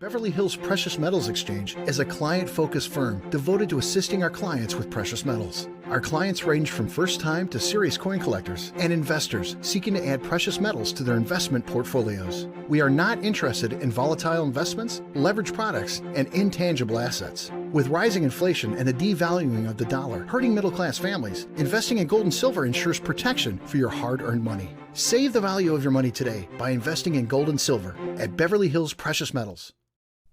Beverly Hills Precious Metals Exchange is a client-focused firm devoted to assisting our clients with precious metals. Our clients range from first-time to serious coin collectors and investors seeking to add precious metals to their investment portfolios. We are not interested in volatile investments, leveraged products, and intangible assets. With rising inflation and a devaluing of the dollar hurting middle-class families, investing in gold and silver ensures protection for your hard-earned money. Save the value of your money today by investing in gold and silver at Beverly Hills Precious Metals.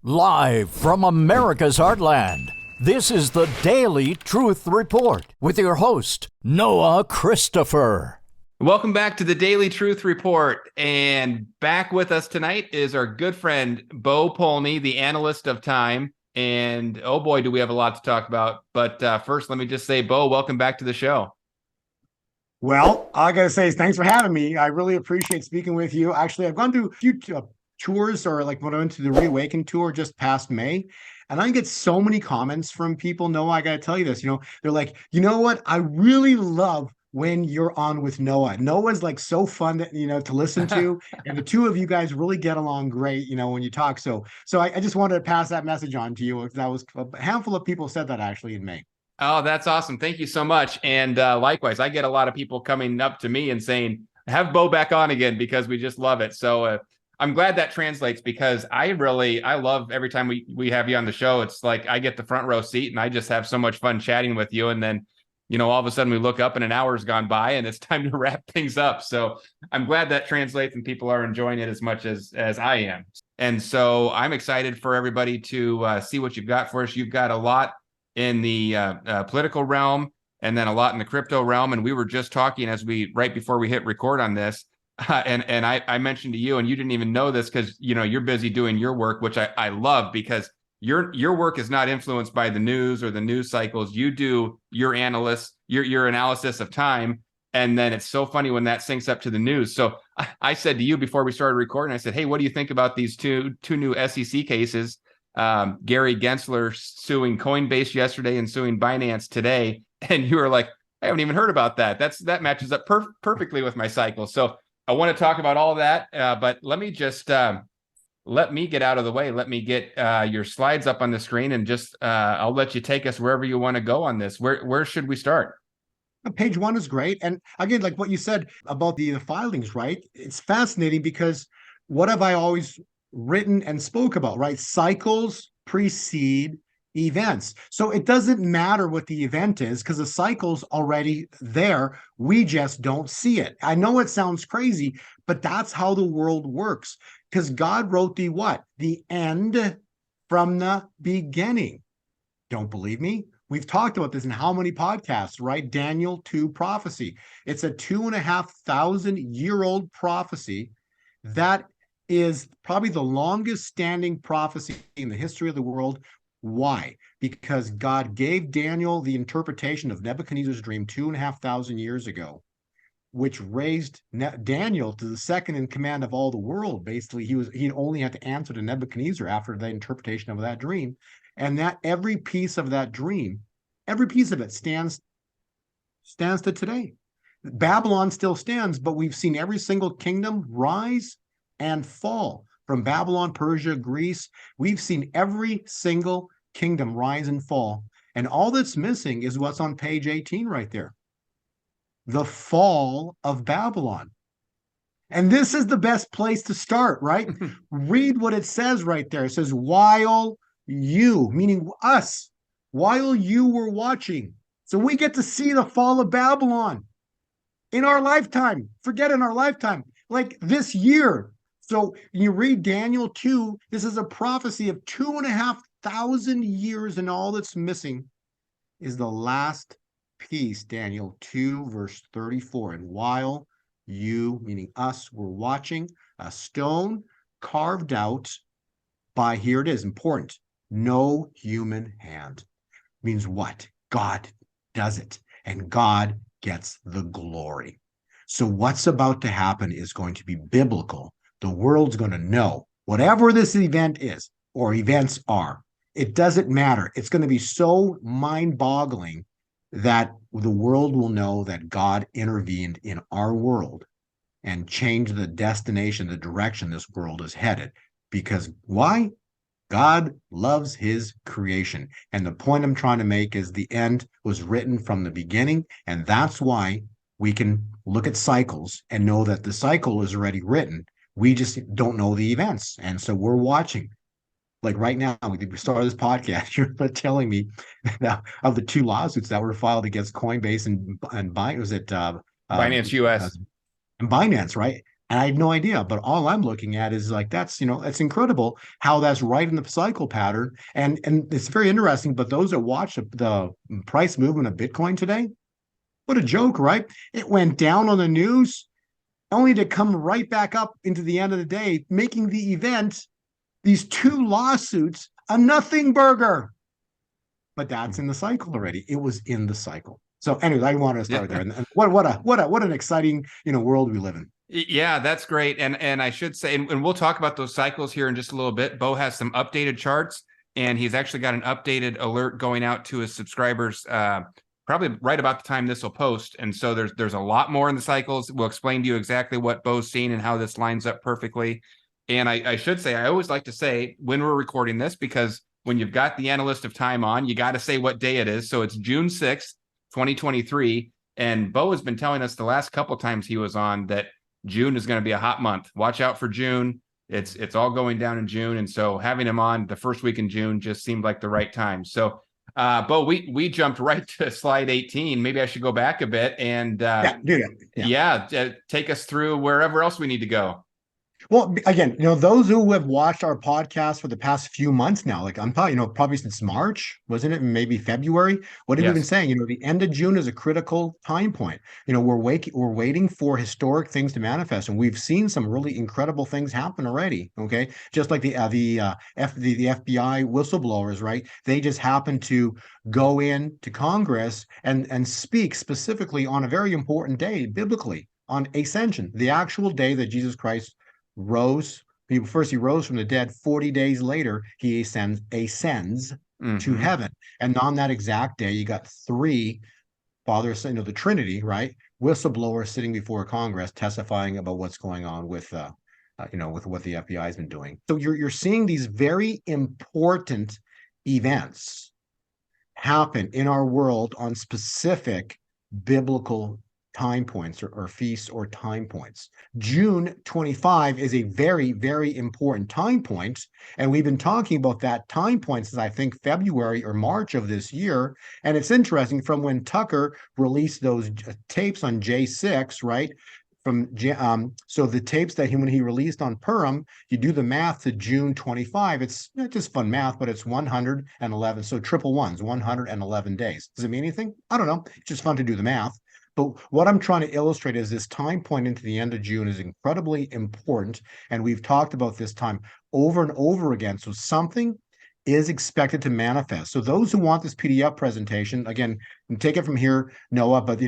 Live from America's heartland, this is the Daily Truth Report with your host, Noah Christopher. Welcome back to the Daily Truth Report. And back with us tonight is our good friend, Bo Polney, the analyst of time. And oh boy, do we have a lot to talk about. But first, let me just say, Bo, welcome back to the show. Well, all I got to say is thanks for having me. I really appreciate speaking with you. Actually, I've gone through a few tours, or like when I went to the Reawaken tour just past May, and I get so many comments from people. Noah, I got to tell you this, they're like, you know what? I really love when you're on with Noah. Noah's like so fun that, to listen to, and the two of you guys really get along great, when you talk. So I just wanted to pass that message on to you. That was a handful of people said that actually in May. Oh, that's awesome. Thank you so much. And likewise, I get a lot of people coming up to me and saying, have Bo back on again, because we just love it. So I'm glad that translates, because I love every time we have you on the show. It's like I get the front row seat and I just have so much fun chatting with you. And then, all of a sudden we look up and an hour's gone by and it's time to wrap things up. So I'm glad that translates and people are enjoying it as much as I am. And so I'm excited for everybody to see what you've got for us. You've got a lot in the political realm and then a lot in the crypto realm. And we were just talking right before we hit record on this. And I mentioned to you, and you didn't even know this because, you're busy doing your work, which I love, because your work is not influenced by the news or the news cycles. You do your analysis of time. And then it's so funny when that syncs up to the news. So I said to you before we started recording, I said, hey, what do you think about these two new SEC cases? Gary Gensler suing Coinbase yesterday and suing Binance today. And you were like, I haven't even heard about that. That matches up perfectly with my cycle. So I want to talk about all of that, but let me just let me get out of the way. Let me get your slides up on the screen, and just I'll let you take us wherever you want to go on this. Where should we start? Page one is great. And again, like what you said about the filings, right? It's fascinating because what have I always written and spoke about, right? Cycles precede events. So it doesn't matter what the event is because the cycle's already there. We just don't see it. I know it sounds crazy, but that's how the world works, because God wrote the what? The end from the beginning. Don't believe me? We've talked about this in how many podcasts, right? Daniel 2 prophecy. It's a 2,500-year-old prophecy that is probably the longest standing prophecy in the history of the world. Why? Because God gave Daniel the interpretation of Nebuchadnezzar's dream 2,500 years ago, which raised Daniel to the second in command of all the world. Basically, he only had to answer to Nebuchadnezzar after the interpretation of that dream. And that every piece of that dream, every piece of it stands to today. Babylon still stands, but we've seen every single kingdom rise and fall. From Babylon, Persia, Greece, we've seen every single kingdom rise and fall. And all that's missing is what's on page 18 right there. The fall of Babylon. And this is the best place to start, right? Read what it says right there. It says, while you, meaning us, while you were watching. So we get to see the fall of Babylon in our lifetime. Forget in our lifetime, like this year. So you read Daniel 2, this is a prophecy of 2,500 years, and all that's missing is the last piece, Daniel 2, verse 34. And while you, meaning us, were watching, a stone carved out by, here it is, important, no human hand. Means what? God does it, and God gets the glory. So what's about to happen is going to be biblical. The world's going to know whatever this event is or events are. It doesn't matter. It's going to be so mind-boggling that the world will know that God intervened in our world and changed the destination, the direction this world is headed. Because why? God loves his creation. And the point I'm trying to make is the end was written from the beginning. And that's why we can look at cycles and know that the cycle is already written. We just don't know the events. And so we're watching. Like right now, we started this podcast. You're telling me that of the two lawsuits that were filed against Coinbase and Binance uh, US. and Binance, right? And I had no idea. But all I'm looking at is like that's it's incredible how that's right in the cycle pattern. And it's very interesting. But those that watch the price movement of Bitcoin today, what a joke, right? It went down on the news only to come right back up into the end of the day, making the event, these two lawsuits, a nothing burger. But that's in the cycle already. It was in the cycle. So, anyways, I wanted to start there. And what an exciting world we live in. Yeah, that's great. And I should say, and we'll talk about those cycles here in just a little bit. Bo has some updated charts, and he's actually got an updated alert going out to his subscribers probably right about the time this will post. And so there's a lot more in the cycles. We'll explain to you exactly what Bo's seen and how this lines up perfectly. And I should say, I always like to say when we're recording this, because when you've got the analyst of time on, you got to say what day it is. So it's June 6th, 2023. And Bo has been telling us the last couple times he was on that June is going to be a hot month. Watch out for June. It's all going down in June. And so having him on the first week in June just seemed like the right time. So Bo, we jumped right to slide 18. Maybe I should go back a bit and take us through wherever else we need to go. Well, again, those who have watched our podcast for the past few months now, like I'm probably since March, wasn't it? Maybe February. What have we been saying? The end of June is a critical time point. We're waiting for historic things to manifest, and we've seen some really incredible things happen already. Okay, just like the FBI whistleblowers, right? They just happened to go in to Congress and speak specifically on a very important day biblically on Ascension, the actual day that Jesus Christ rose. He rose from the dead. 40 days later, he ascends to heaven. And on that exact day, you got three fathers, the Trinity, right? Whistleblowers sitting before Congress testifying about what's going on with what the FBI has been doing. So you're seeing these very important events happen in our world on specific biblical time points or feasts or time points. June 25 is a very, very important time point. And we've been talking about that time point since I think February or March of this year. And it's interesting from when Tucker released those tapes on J6, right? So the tapes that when he released on Purim, you do the math to June 25. It's not just fun math, but it's 111. So triple ones, 111 days. Does it mean anything? I don't know. It's just fun to do the math. But what I'm trying to illustrate is this time point into the end of June is incredibly important. And we've talked about this time over and over again. So something is expected to manifest. So those who want this PDF presentation, again, take it from here, Noah, but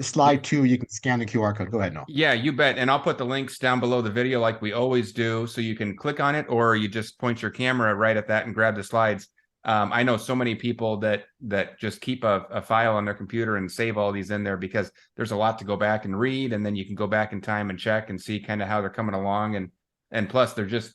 slide 2, you can scan the QR code. Go ahead, Noah. Yeah, you bet. And I'll put the links down below the video like we always do. So you can click on it or you just point your camera right at that and grab the slides. I know so many people that just keep a file on their computer and save all these in there because there's a lot to go back and read, and then you can go back in time and check and see kind of how they're coming along. And plus they're just,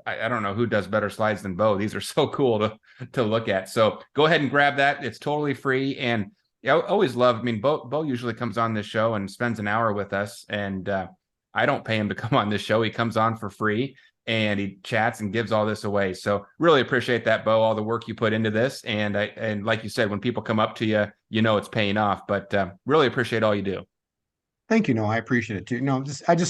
I don't know who does better slides than Bo. These are so cool to look at. So go ahead and grab that. It's totally free. And I always love, Bo usually comes on this show and spends an hour with us, and I don't pay him to come on this show. He comes on for free. And he chats and gives all this away. So really appreciate that, Bo, all the work you put into this. And like you said, when people come up to you, it's paying off. But really appreciate all you do. Thank you. No, I appreciate it too.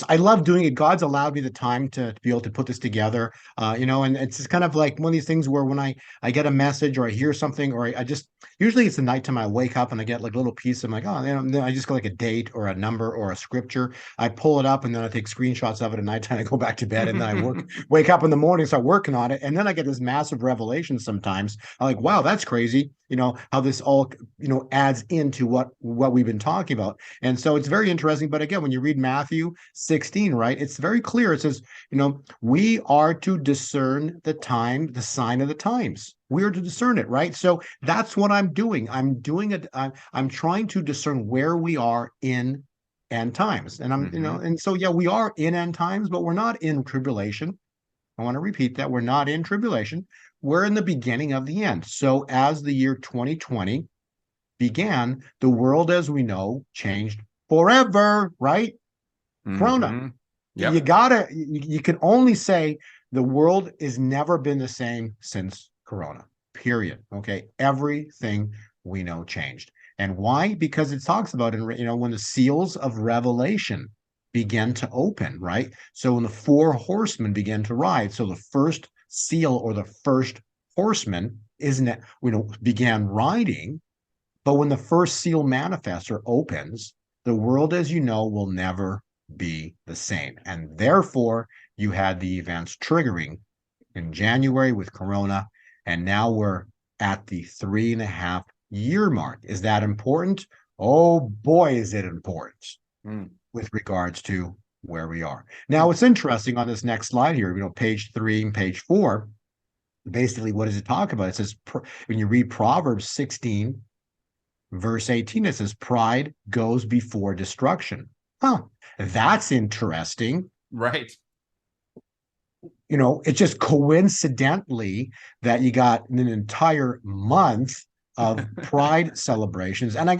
I love doing it. God's allowed me the time to be able to put this together. And it's just kind of like one of these things where when I get a message or I hear something, or I just, usually it's the nighttime I wake up and I get like a little piece. I'm like, oh, then I just go like a date or a number or a scripture. I pull it up and then I take screenshots of it at nighttime. I go back to bed and then I wake up in the morning, start working on it. And then I get this massive revelation sometimes. I'm like, wow, that's crazy. How this all, adds into what we've been talking about. And so it's very interesting. But again, when you read Matthew 16, right, it's very clear. It says, we are to discern the time, the sign of the times. We are to discern it, right? So that's what I'm doing. I'm doing it. I'm trying to discern where we are in end times. And I'm, and so, yeah, we are in end times, but we're not in tribulation. I want to repeat that. We're not in tribulation. We're in the beginning of the end. So as the year 2020 began, the world as we know changed forever, right? Corona. Mm-hmm. You Yep. gotta, you can only say the world has never been the same since Corona, period. Okay. Everything we know changed. And why? Because it talks about, when the seals of Revelation began to open, right? So when the four horsemen began to ride, so the first seal or the first horseman began riding. But when the first seal manifests or opens, the world as you know will never be the same. And therefore, you had the events triggering in January with Corona, and now we're at the 3.5 year mark. Is that important? Oh boy, is it important with regards to where we are. Now, what's interesting on this next slide here, page 3 and page 4, basically, what does it talk about? It says, when you read Proverbs 16, verse 18, it says, pride goes before destruction. Huh, that's interesting. Right. It's just coincidentally that you got an entire month of pride celebrations. And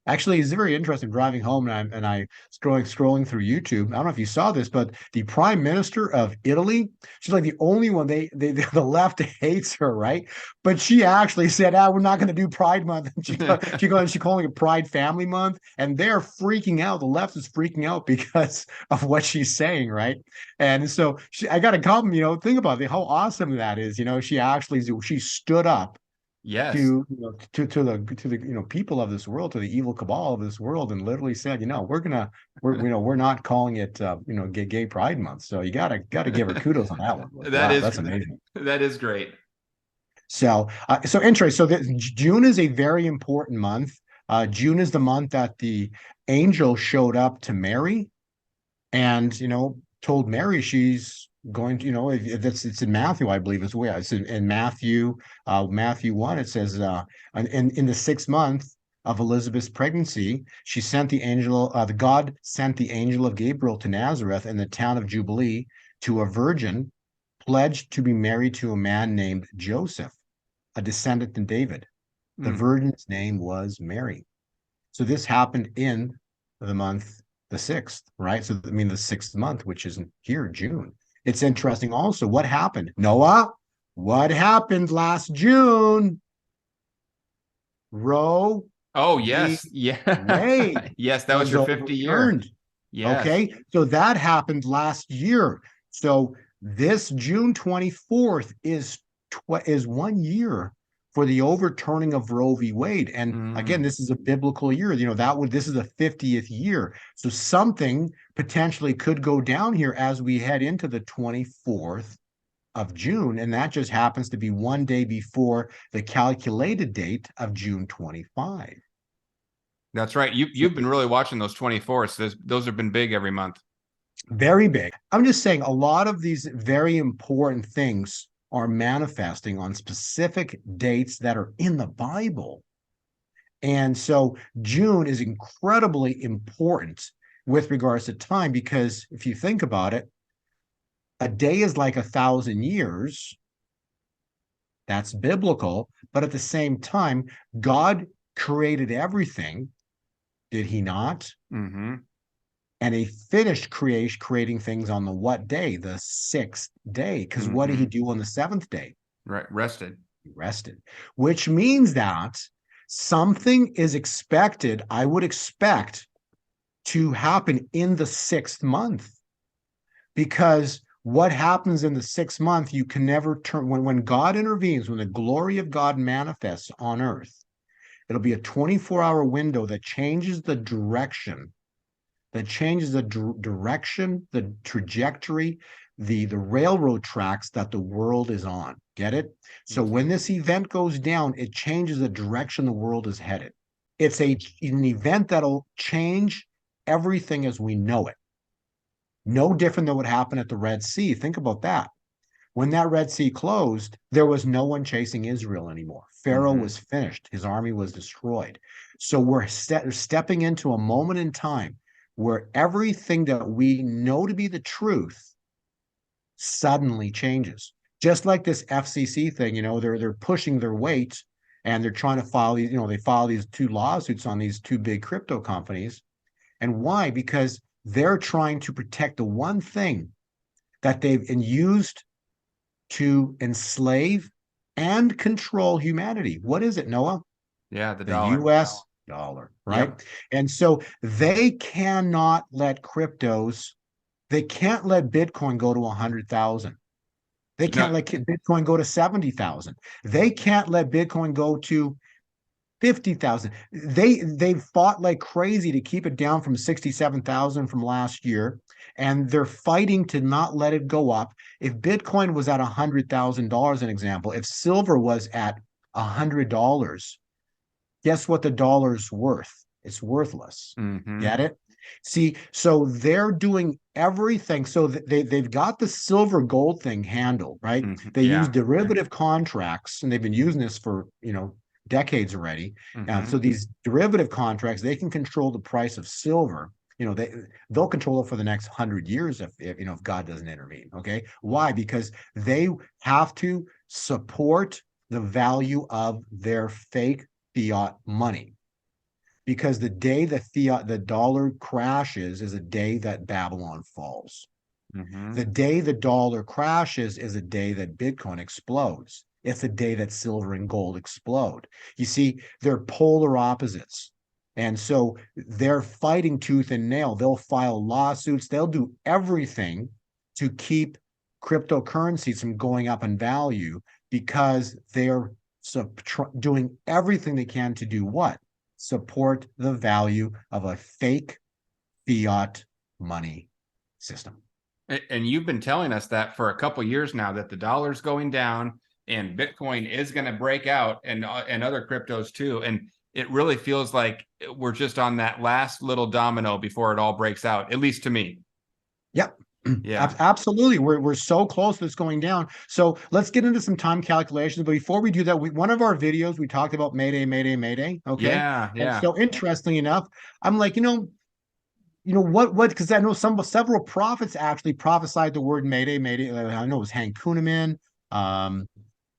actually, it's very interesting driving home and I scrolling through YouTube. I don't know if you saw this, but the prime minister of Italy, she's like the only one the left hates her, right? But she actually said, we're not going to do Pride Month. She's calling it Pride Family Month. And they're freaking out. The left is freaking out because of what she's saying, right? And so I got to compliment, think about it, how awesome that is. She stood up Yes. to the people of this world, to the evil cabal of this world, and literally said, we're not calling it gay Pride Month. So you gotta give her kudos on that one. That's amazing. That is great. So interesting. So June is a very important month. June is the month that the angel showed up to Mary, and told Mary she's going to, it's in Matthew, I believe as well. It's in Matthew 1. It says, in the 6th month of Elizabeth's pregnancy, she sent God sent the angel of Gabriel to Nazareth in the town of Jubilee to a virgin pledged to be married to a man named Joseph, a descendant of David. The virgin's name was Mary. So this happened in the month, the 6th, right? So, the 6th month, which is here, June. It's interesting also what happened. Noah, what happened last June? Roe. Oh, yes. Yeah. Wade Yes, that was your 50 year. Yes. Okay. So that happened last year. So this June 24th is 1 year for the overturning of Roe v. Wade. And again, this is a biblical year. This is the 50th year. So something potentially could go down here as we head into the 24th of June. And that just happens to be one day before the calculated date of June 25. That's right. You've been really watching those 24th. Those have been big every month. Very big. I'm just saying a lot of these very important things are manifesting on specific dates that are in the Bible. And so June is incredibly important with regards to time, because if you think about it, a day is like 1,000 years. That's biblical. But at the same time, God created everything, did he not? Mm-hmm. And he finished creating things on the what day? The 6th day. Because what did he do on the 7th day? Right. Rested. He rested. Which means that something is expected, I would expect, to happen in the 6th month. Because what happens in the 6th month, you can never turn, when God intervenes, when the glory of God manifests on earth, it'll be a 24-hour window that changes the direction, the trajectory, the railroad tracks that the world is on. Get it? So when this event goes down, it changes the direction the world is headed. It's an event that'll change everything as we know it. No different than what happened at the Red Sea. Think about that. When that Red Sea closed, there was no one chasing Israel anymore. Pharaoh was finished. His army was destroyed. So we're stepping into a moment in time where everything that we know to be the truth suddenly changes. Just like this FCC thing, they're pushing their weight and they're trying to file these, they file these 2 lawsuits on these 2 big crypto companies. And why? Because they're trying to protect the one thing that they've used to enslave and control humanity. What is it, Noah? Yeah, the The dollar. US dollar, right? Yep. And so they cannot let they can't let Bitcoin go to 100,000. They can't No, let Bitcoin go to 70,000. They can't let Bitcoin go to 50,000. They fought like crazy to keep it down from 67,000 from last year, and they're fighting to not let it go up. If Bitcoin was at $100,000, an example, if silver was at $100, guess what the dollar's worth? It's worthless. mhm. Get it? See, so they're doing everything. So they've got the silver gold thing handled, right? Mhm. They use Yeah. derivative contracts, and they've been using this for, decades already. So Mhm. these derivative contracts, they can control the price of silver. They'll control it for the next 100 years if God doesn't intervene. Okay, why? Because they have to support the value of their fake fiat money. Because the day the dollar crashes is a day that Babylon falls. Mhm. The day the dollar crashes is a day that Bitcoin explodes. It's the day that silver and gold explode. You see, they're polar opposites. And so they're fighting tooth and nail. They'll file lawsuits. They'll do everything to keep cryptocurrencies from going up in value because they're doing everything they can to do what? Support the value of a fake fiat money system. And you've been telling us that for a couple years now, that the dollar's going down and Bitcoin is going to break out, and other cryptos too. And it really feels like we're just on that last little domino before it all breaks out, at least to me. Yep. Yeah. Absolutely. We're so close to this going down. So let's get into some time calculations. But before we do that, one of our videos, we talked about Mayday, Mayday, Mayday. Okay. Yeah. And Yeah. so interestingly enough, I'm like, what, because I know several prophets actually prophesied the word Mayday, Mayday. I know it was Hank Kuhneman.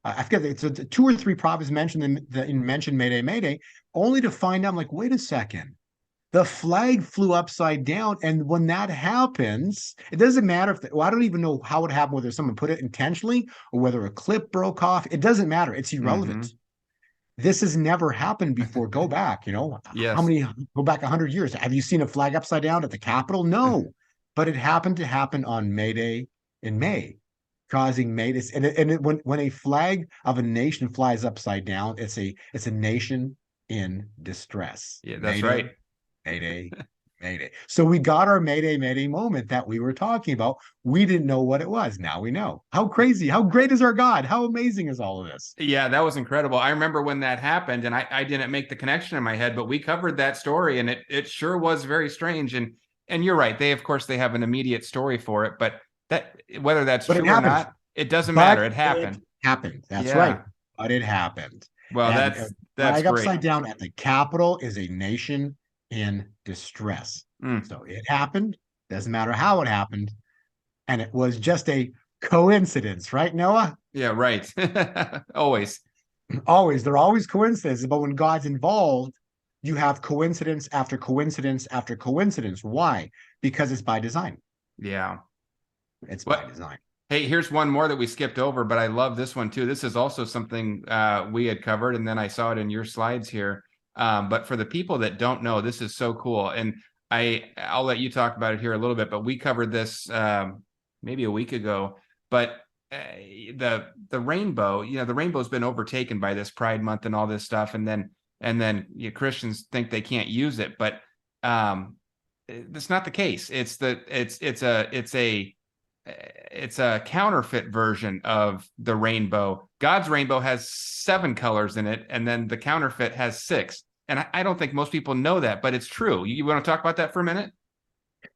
I forget, it's 2 or 3 prophets mentioned Mayday, Mayday, only to find out, I'm like, wait a second. The flag flew upside down. And when that happens, it doesn't matter I don't even know how it happened, whether someone put it intentionally or whether a clip broke off. It doesn't matter. It's irrelevant. Mhm. This has never happened before. Go back, how Yes. many, go back 100 years. Have you seen a flag upside down at the Capitol? No. But it happened to happen on May Day in May, causing May. When a flag of a nation flies upside down, it's a nation in distress. Yeah, that's Mayday, right. Mayday, Mayday. So we got our Mayday, Mayday moment that we were talking about. We didn't know what it was. Now we know. How crazy, how great is our God? How amazing is all of this? Yeah, that was incredible. I remember when that happened, and I didn't make the connection in my head, but we covered that story, and it sure was very strange. And you're right. Of course they have an immediate story for it, but that, whether that's But it true or happened. not, it doesn't matter. But It it happened. happened. That's right. Yeah. But it happened. Well, And that's flag great. upside down at the Capitol is a nation in distress. Mm. So it happened. Doesn't matter how it happened. And it was just a coincidence, right, Noah? Yeah, right. Always. Always. They're always coincidences. But when God's involved, you have coincidence after coincidence after coincidence. Why? Because it's by design. Yeah. It's by What? design. Hey, here's one more that we skipped over, but I love this one too. This is also something we had covered, and then I saw it in your slides here. But for the people that don't know, this is so cool. And I'll let you talk about it here a little bit, but we covered this maybe a week ago. But the rainbow, the rainbow's been overtaken by this Pride Month and all this stuff, and then Christians think they can't use it, but that's not the case. It's a counterfeit version of the rainbow. God's rainbow has 7 colors in it, and then the counterfeit has 6. And I don't think most people know that, but it's true. You want to talk about that for a minute?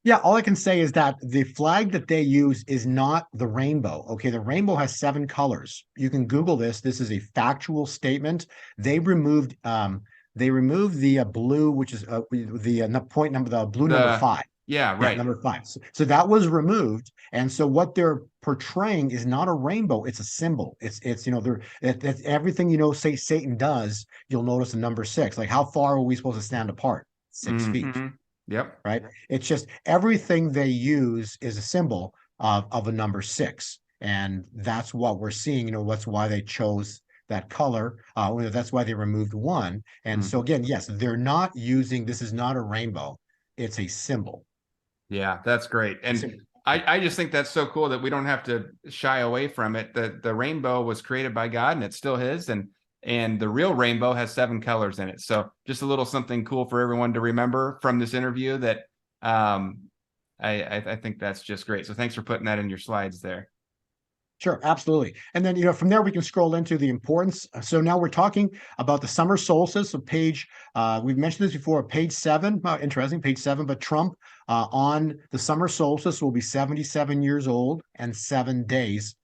Yeah, all I can say is that the flag that they use is not the rainbow. Okay, the rainbow has 7 colors. You can Google this. This is a factual statement. They removed the blue, which is the point number, the blue number 5. Yeah, Yeah, right. number 5. So that was removed, and so what they're portraying is not a rainbow; it's a symbol. It's they're that's everything say Satan does. You'll notice the number 6. Like, how far are we supposed to stand apart? 6 feet, Hmm. Yep. right? It's just everything they use is a symbol of a number 6, and that's what we're seeing. That's why they chose that color. That's why they removed 1. And so Mhm. again, yes, they're not using. This is not a rainbow; it's a symbol. Yeah, that's great. And Yeah. I just think that's so cool that we don't have to shy away from it. The rainbow was created by God and it's still his, and the real rainbow has 7 colors in it. So just a little something cool for everyone to remember from this interview that um I think that's just great. So thanks for putting that in your slides there. Sure, absolutely. And then, from there we can scroll into the importance. So now we're talking about the summer solstice. So we've mentioned this before, page 7. Interesting, page 7. But Trump on the summer solstice will be 77 years old and 7 days,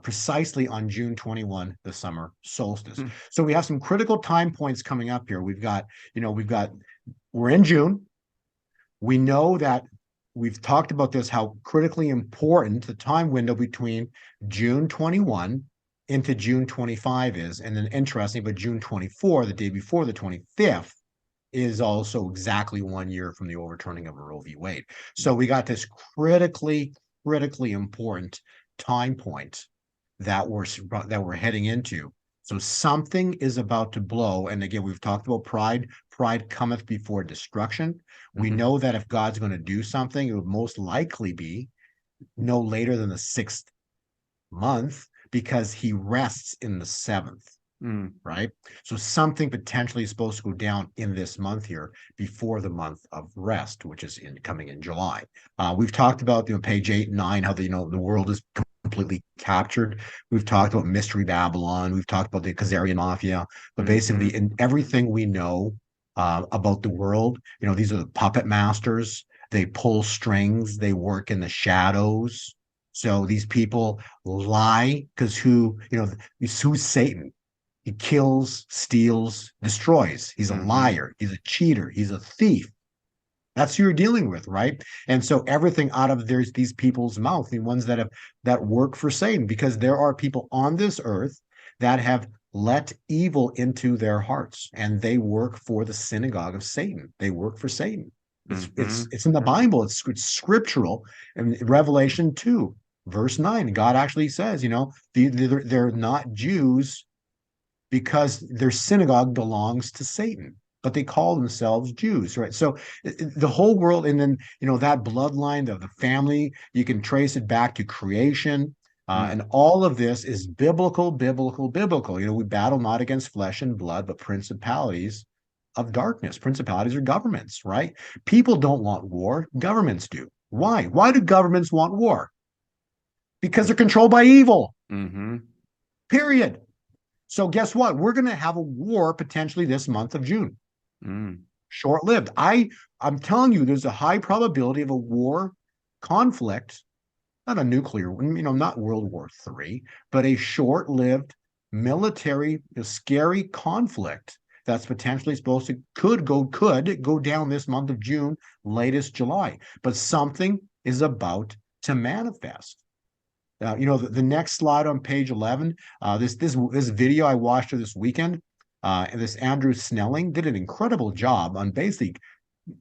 precisely on June 21, the summer solstice. Hmm. So we have some critical time points coming up here. We're in June. We know that we've talked about this, how critically important the time window between June 21 into June 25 is. And then interesting, but June 24, the day before the 25th, is also exactly 1 year from the overturning of Roe v. Wade. So we got this critically important time point that we're heading into. So something is about to blow. And again, we've talked about pride. Pride cometh before destruction. We Mhm. know that if God's going to do something, it would most likely be no later than the 6th month, because he rests in the 7th, Mm. right? So something potentially is supposed to go down in this month here before the month of rest, which is coming in July. We've talked about page 8 and 9, how the world is completely captured. We've talked about Mystery Babylon. We've talked about the Khazarian Mafia, but basically Mhm. in everything we know about the world, these are the puppet masters. They pull strings. They work in the shadows. So these people lie because who's Satan? He kills, steals, destroys. He's a Mhm. liar. He's a cheater. He's a thief. That's who you're dealing with, right? And so everything out of these people's mouth, the ones that work for Satan, because there are people on this earth that have let evil into their hearts, and they work for the synagogue of Satan. They work for Satan. It's it's Mhm. it's in the Bible. It's scriptural. And Revelation 2, verse 9, God actually says, they're not Jews because their synagogue belongs to Satan, but they call themselves Jews, right? So the whole world, and then that bloodline of the family, you can trace it back to creation. Mm. And all of this is biblical, biblical, biblical. We battle not against flesh and blood, but principalities of darkness. Principalities are governments, right? People don't want war, governments do. Why? Why do governments want war? Because they're controlled by evil, Mhm. period. So guess what? We're going to have a war potentially this month of June. Mm. Short-lived. I'm telling you, there's a high probability of a war conflict, not a nuclear one, not World War III, but a short-lived military, scary conflict that's potentially could go down this month of June, latest July. But something is about to manifest. The next slide on page 11, this video I watched this weekend, and this Andrew Snelling did an incredible job on basically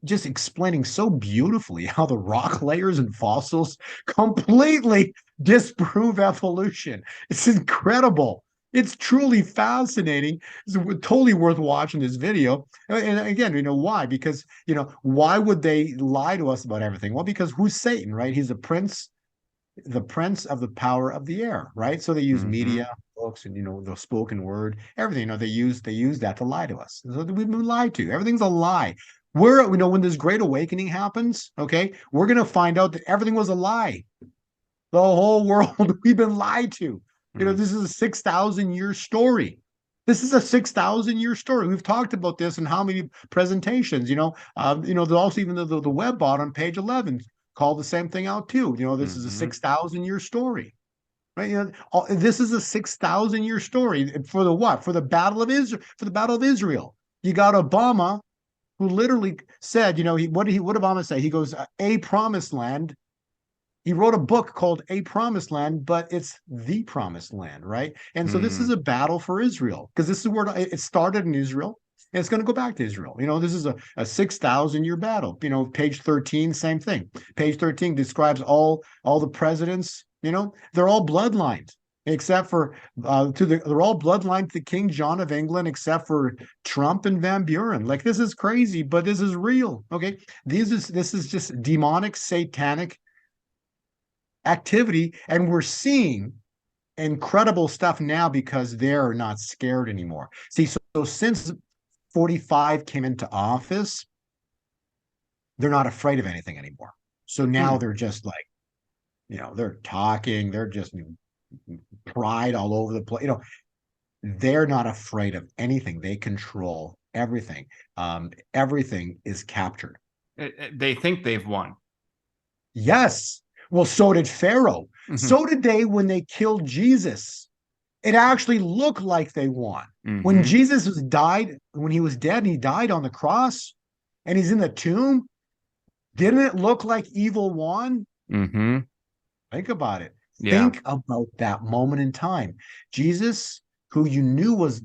just explaining so beautifully how the rock layers and fossils completely disprove evolution. It's incredible. It's truly fascinating. It's totally worth watching this video. And again, why? Because, why would they lie to us about everything? Well, because who's Satan, right? He's the prince of the power of the air, right? So they use Mhm. media, books, and the spoken word, everything. They use that to lie to us. So we've been lied to. Everything's a lie. When this great awakening happens, okay, we're gonna find out that everything was a lie. The whole world, we've been lied to. Mm. This is a 6,000-year story. This is a 6,000-year story. We've talked about this in how many presentations, there's also even the web bot on page 11 called the same thing out too. This is a Mhm. 6,000-year story, right? This is a 6,000-year story for the what? For the Battle of Israel. For the Battle of Israel. You got Obama who literally said, what did Obama say? He goes, a promised land. He wrote a book called A Promised Land, but it's the promised land, right? And so this is a battle for Israel, because this is where it started in Israel, and it's going to go back to Israel. This is a 6,000-year battle. Page 13, same thing. Page 13 describes all the presidents. They're all bloodlines, except for they're all bloodline to King John of England, except for Trump and Van Buren. Like, this is crazy, but this is real. Okay, this is just demonic, satanic activity, and we're seeing incredible stuff now because they're not scared anymore. See, so since 45 came into office, they're not afraid of anything anymore. So now they're just like, they're talking, they're just pride all over the place. They're not afraid of anything. They control everything. Everything is captured. They think they've won. Yes. Well, so did Pharaoh. Mm-hmm. So did they when they killed Jesus. It actually looked like they won. Mm-hmm. When Jesus when he was dead and he died on the cross and he's in the tomb, didn't it look like evil won? Mm-hmm. Think about it. Yeah. Think about that moment in time. Jesus, who you knew was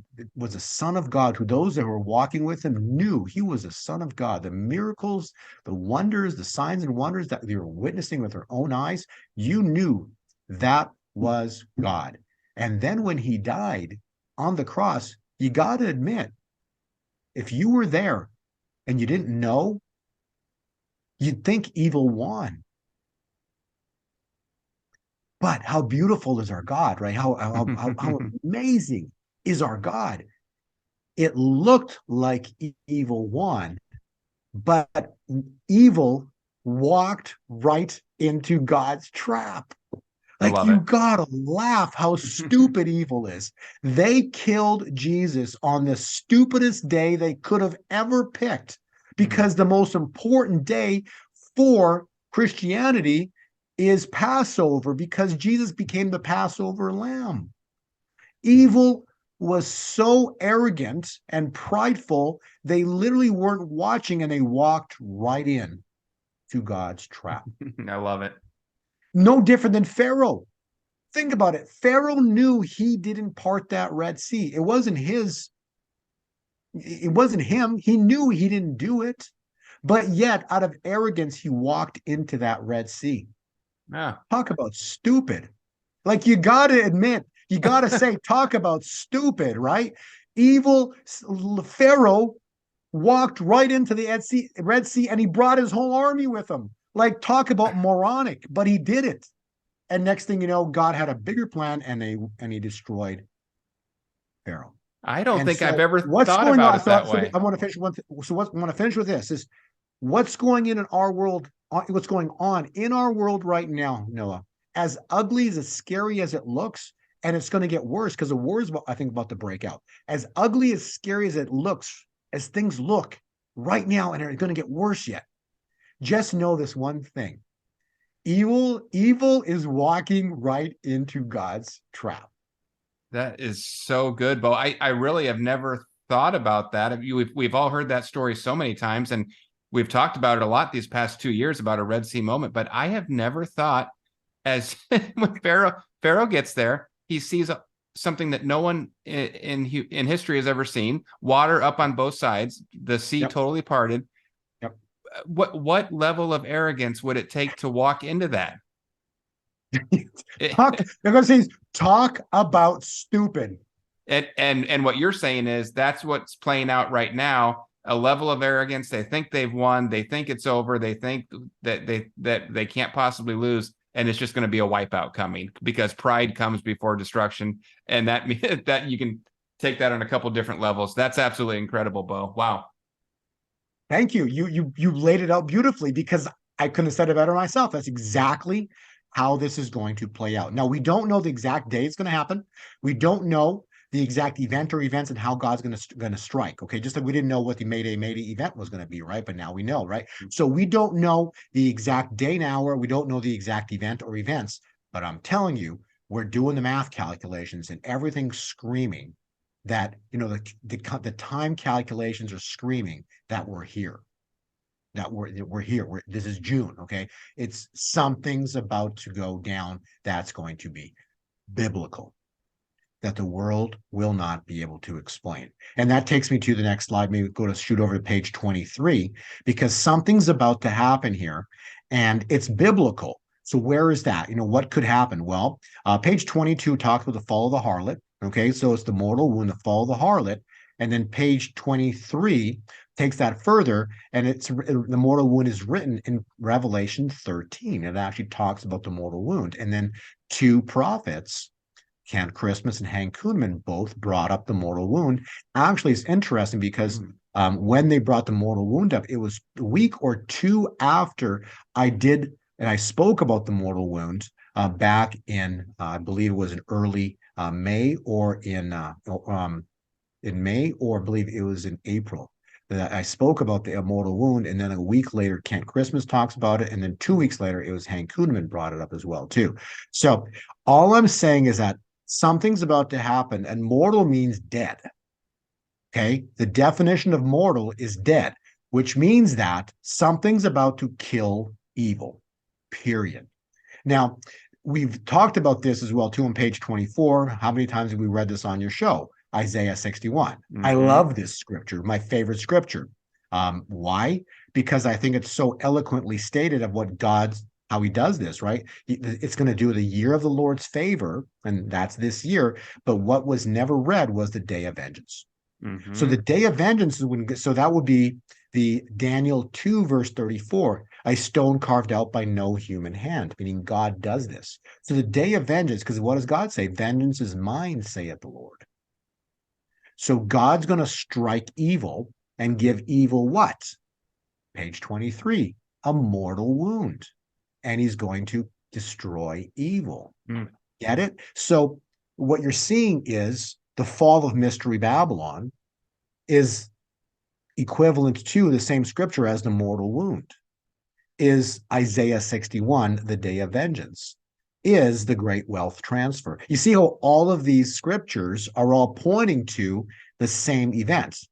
a son of God, who those that were walking with him knew he was a son of God. The miracles, the wonders, the signs and wonders that they were witnessing with their own eyes, you knew that was God. And then when he died on the cross, you got to admit, if you were there and you didn't know, you'd think evil won. But how beautiful is our God, right? How amazing is our God? It looked like evil won, but evil walked right into God's trap. Like, you gotta laugh how stupid evil is. They killed Jesus on the stupidest day they could have ever picked, because the most important day for Christianity is Passover, because Jesus became the Passover lamb. Evil was so arrogant and prideful, they literally weren't watching and they walked right in to God's trap. I love it. No different than Pharaoh. Think about it. Pharaoh knew he didn't part that Red Sea. It wasn't him. He knew he didn't do it, but yet out of arrogance, he walked into that Red Sea. Yeah. Talk about stupid. Like, you got to admit, you got to say, talk about stupid, right? Evil Pharaoh walked right into the Red Sea, and he brought his whole army with him. Like, talk about moronic, but he did it. And next thing you know, God had a bigger plan, and he destroyed Pharaoh. I don't think I've ever thought about it that way. I want to finish I want to finish with this: is what's going in our world. What's going on in our world right now, Noah, as ugly, as scary as it looks, and it's going to get worse because the war is, I think, about to break out. As ugly, as scary as it looks, as things look right now, and they're going to get worse yet. Just know this one thing: evil is walking right into God's trap. That is so good, Bo. I really have never thought about that. We've all heard that story so many times, and we've talked about it a lot these past 2 years about a Red Sea moment, but I have never thought, as when Pharaoh gets there, he sees something that no one in history has ever seen: water up on both sides, the sea totally parted. Yep. What level of arrogance would it take to walk into that? Talk about stupid. And what you're saying is that's what's playing out right now. A level of arrogance. They think they've won. They think it's over. They think that they can't possibly lose, and it's just going to be a wipeout coming, because pride comes before destruction, and that you can take that on a couple different levels. That's absolutely incredible, Bo. Wow. Thank you. You laid it out beautifully, because I couldn't have said it better myself. That's exactly how this is going to play out. Now, we don't know the exact day it's going to happen. We don't know the exact event or events and how God's going to strike. Okay, just like we didn't know what the Mayday event was going to be, right? But now we know, right? So we don't know the exact day and hour. We don't know the exact event or events. But I'm telling you, we're doing the math calculations, and everything's screaming that, the time calculations are screaming that we're here. That we're here. This is June, okay? It's something's about to go down that's going to be biblical, that the world will not be able to explain. And that takes me to the next slide. Maybe shoot over to page 23, because something's about to happen here, and it's biblical. So where is that? What could happen? Well, page 22 talks about the fall of the harlot. Okay, so it's the mortal wound, the fall of the harlot. And then page 23 takes that further, and the mortal wound is written in Revelation 13. It actually talks about the mortal wound. And then two prophets, Kent Christmas and Hank Kunneman, both brought up the mortal wound. Actually, it's interesting because when they brought the mortal wound up, it was a week or two after I spoke about the mortal wound back in, I believe it was in early May, or in May, or I believe it was in April, that I spoke about the mortal wound. And then a week later, Kent Christmas talks about it. And then 2 weeks later, it was Hank Kunneman brought it up as well, too. So all I'm saying is that something's about to happen, and mortal means dead. Okay. The definition of mortal is dead, which means that something's about to kill evil, period. Now, we've talked about this as well, too, on page 24. How many times have we read this on your show? Isaiah 61. I love this scripture, my favorite scripture. Why? Because I think it's so eloquently stated of how he does this, right? It's going to do the year of the Lord's favor, and that's this year. But what was never read was the day of vengeance. So the day of vengeance is so that would be the Daniel 2, verse 34, a stone carved out by no human hand, meaning God does this. So the day of vengeance, because what does God say? Vengeance is mine, saith the Lord. So God's going to strike evil and give evil what? Page 23, a mortal wound. And he's going to destroy evil. Get it? So what you're seeing is the fall of Mystery Babylon is equivalent to the same scripture as the mortal wound. Is Isaiah 61, the day of vengeance, is the great wealth transfer. You see how all of these scriptures are all pointing to the same events.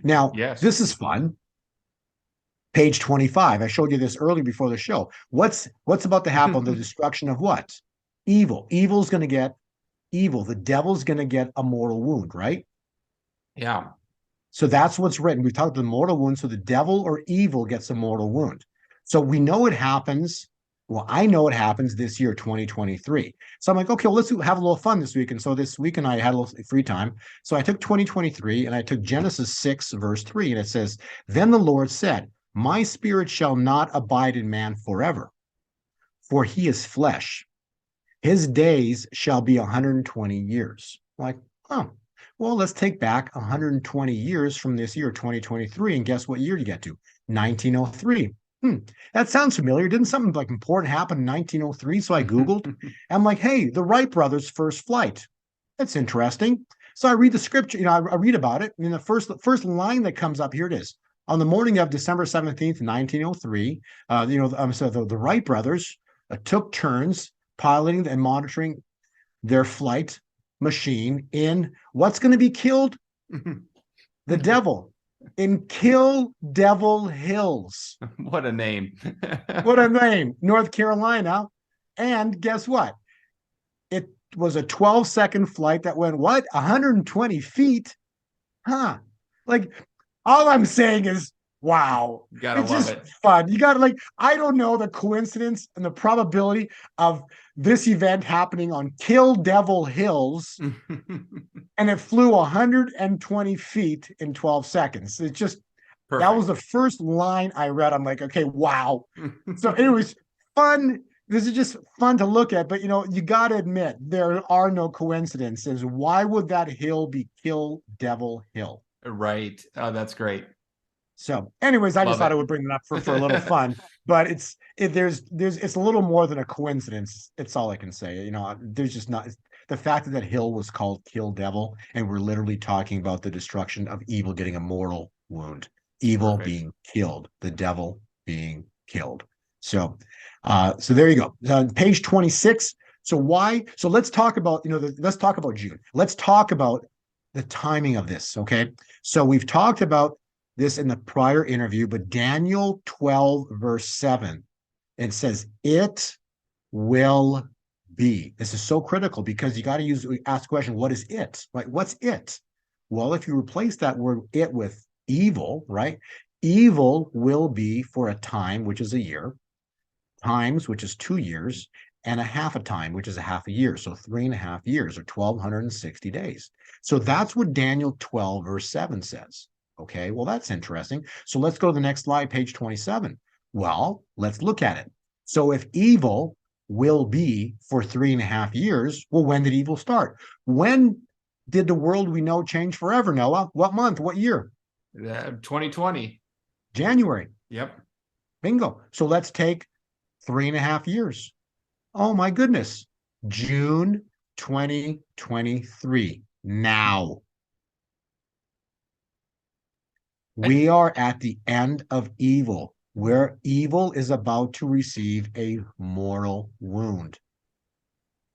Now, This is fun. Page 25. I showed you this earlier before the show. What's about to happen? The destruction of what? Evil. Evil's going to get evil. The devil's going to get a mortal wound, right? Yeah. So that's what's written. We've talked about the mortal wound. So the devil or evil gets a mortal wound. So we know it happens. Well, I know it happens this year, 2023. So I'm like, okay, well, let's have a little fun this week. And so this weekend I had a little free time. So I took 2023 and I took Genesis 6, verse 3. And it says, then the Lord said, my spirit shall not abide in man forever, for he is flesh. His days shall be 120 years. Like, oh, well, let's take back 120 years from this year, 2023. And guess what year you get to? 1903. That sounds familiar. Didn't something like important happen in 1903? So I Googled. I'm like, hey, the Wright brothers' first flight. That's interesting. So I read the scripture, I read about it. And the first line that comes up, here it is. On the morning of December 17th, 1903, so the Wright brothers took turns piloting and monitoring their flight machine in what's going to be killed? The devil. In Kill Devil Hills. What a name. What a name. North Carolina. And guess what? It was a 12-second flight that went, 120 feet? Huh. Like, all I'm saying is, wow. You gotta love it. Fun. You gotta I don't know the coincidence and the probability of this event happening on Kill Devil Hills, and it flew 120 feet in 12 seconds. It's just, perfect. That was the first line I read. I'm like, okay, wow. So it was fun. This is just fun to look at, but you got to admit, there are no coincidences. Why would that hill be Kill Devil Hill? Right. Oh, that's great. So anyways, I just thought I would bring that up for a little fun, but it's a little more than a coincidence. It's all I can say. There's just not the fact that hill was called Kill Devil, and we're literally talking about the destruction of evil getting a mortal wound, evil being killed, the devil being killed. So there you go. On page 26. So let's talk about, let's talk about June. Let's talk about the timing of this, okay? So we've talked about this in the prior interview, but Daniel 12, verse 7, it says, it will be. This is so critical because you got to ask the question, what is it? Right? What's it? Well, if you replace that word it with evil, right? Evil will be for a time, which is a year, times, which is 2 years, and a half a time, which is a half a year. So 3.5 years or 1,260 days. So that's what Daniel 12, verse 7 says. Okay, well, that's interesting. So let's go to the next slide, page 27. Well, let's look at it. So if evil will be for 3.5 years, well, when did evil start? When did the world we know change forever, Noah? What month? What year? 2020. January. Yep. Bingo. So let's take 3.5 years. Oh my goodness. June 2023. Now. We are at the end of evil, where evil is about to receive a mortal wound.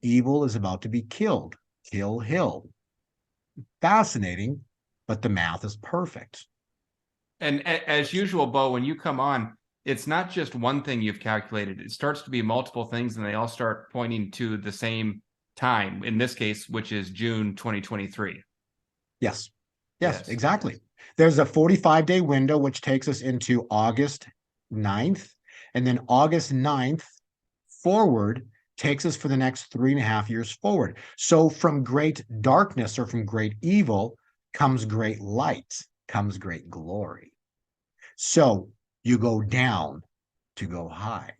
Evil is about to be killed. Kill Hill. Fascinating, but the math is perfect. And as usual, Bo, when you come on, it's not just one thing you've calculated. It starts to be multiple things, and they all start pointing to the same time, in this case, which is June 2023. Yes, exactly. There's a 45-day window, which takes us into August 9th. And then August 9th forward takes us for the next 3.5 years forward. So from great darkness or from great evil comes great light, comes great glory. So you go down to go high.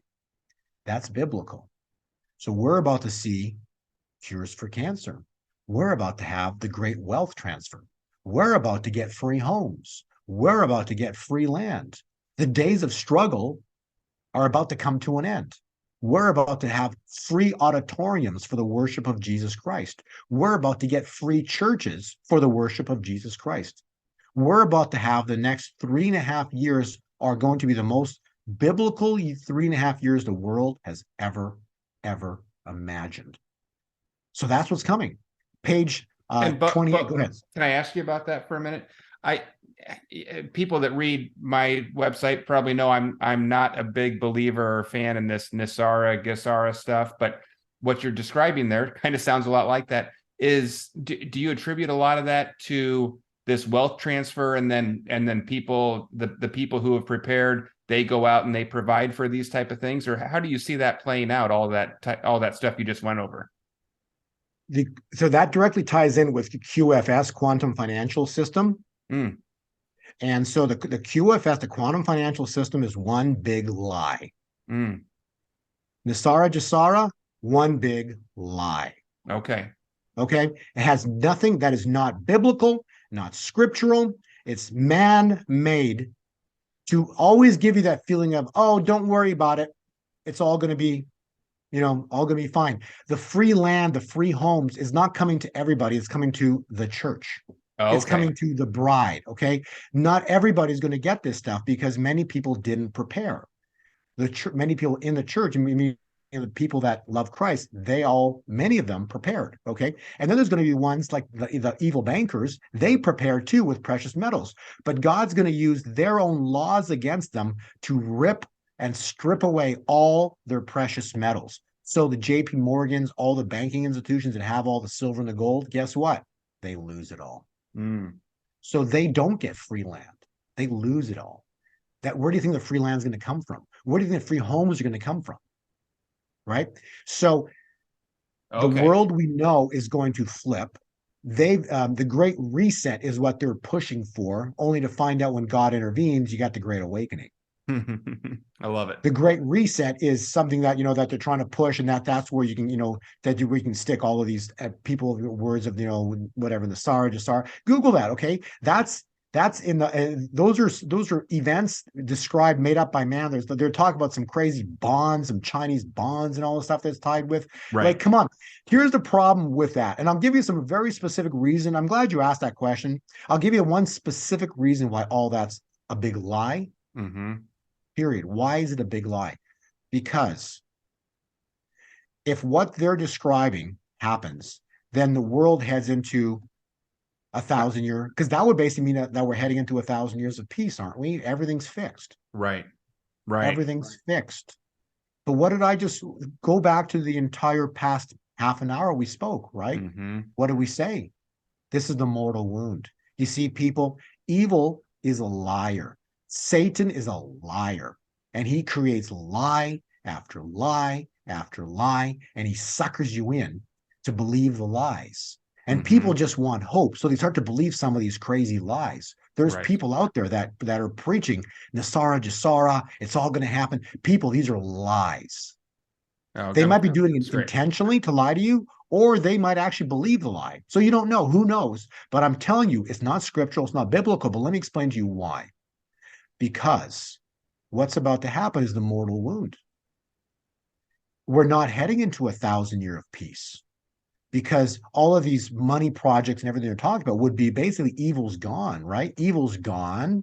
That's biblical. So we're about to see cures for cancer. We're about to have the great wealth transfer. We're about to get free homes. We're about to get free land. The days of struggle are about to come to an end. We're about to have free auditoriums for the worship of Jesus Christ. We're about to get free churches for the worship of Jesus Christ. We're about to have the next 3.5 years are going to be the most biblical 3.5 years the world has ever imagined. So that's what's coming. Page 28. Go ahead. Can I ask you about that for a minute? People that read my website probably know I'm not a big believer or fan in this NESARA, GESARA stuff, but what you're describing there kind of sounds a lot like that. Do you attribute a lot of that to this wealth transfer, and then people, the people who have prepared, they go out and they provide for these type of things? Or how do you see that playing out, all that stuff you just went over? So that directly ties in with the QFS, quantum financial system. And so the QFS, the quantum financial system, is one big lie. NESARA, GESARA, one big lie. Okay. It has nothing that is not biblical, not scriptural. It's man-made to always give you that feeling of, oh, don't worry about it. It's all going to be, all going to be fine. The free land, the free homes is not coming to everybody. It's coming to the church. Okay. It's coming to the bride. Okay. Not everybody's going to get this stuff because many people didn't prepare. Many people in the church, the people that love Christ, many of them prepared. Okay. And then there's going to be ones like the evil bankers. They prepare too with precious metals, but God's going to use their own laws against them to rip and strip away all their precious metals. So the JP Morgans, all the banking institutions that have all the silver and the gold, guess what? They lose it all. So they don't get free land. They lose it all. Where do you think the free land is going to come from? Where do you think the free homes are going to come from? Right? So the world we know is going to flip. The Great Reset is what they're pushing for, only to find out when God intervenes, you got the Great Awakening. I love it. The Great Reset is something that that they're trying to push, and that's where you can we can stick all of these people words of whatever the SAR, GESARA. Google that, okay? That's in the those are events described, made up by man. They're talking about some crazy bonds, some Chinese bonds, and all the stuff that's tied with. Right. Like, come on. Here's the problem with that, and I'll give you some very specific reason. I'm glad you asked that question. I'll give you one specific reason why all that's a big lie. Period. Why is it a big lie? Because if what they're describing happens, then the world heads into 1,000 year, because that would basically mean that we're heading into 1,000 years of peace, aren't we? Everything's fixed. Right. Right. Everything's fixed. But what did I just go back to the entire past half an hour we spoke, right? Mm-hmm. What did we say? This is the mortal wound. You see, people, evil is a liar. Satan is a liar. And he creates lie after lie after lie, and he suckers you in to believe the lies. And people just want hope. So they start to believe some of these crazy lies. There's people out there that are preaching Nasara Jasara, it's all going to happen. People, these are lies. They might be doing it intentionally to lie to you, or they might actually believe the lie. So you don't know. Who knows? But I'm telling you, it's not scriptural, it's not biblical, but let me explain to you why. Because what's about to happen is the mortal wound. We're not heading into 1,000 year of peace, because all of these money projects and everything they're talking about would be basically evil's gone, right? Evil's gone.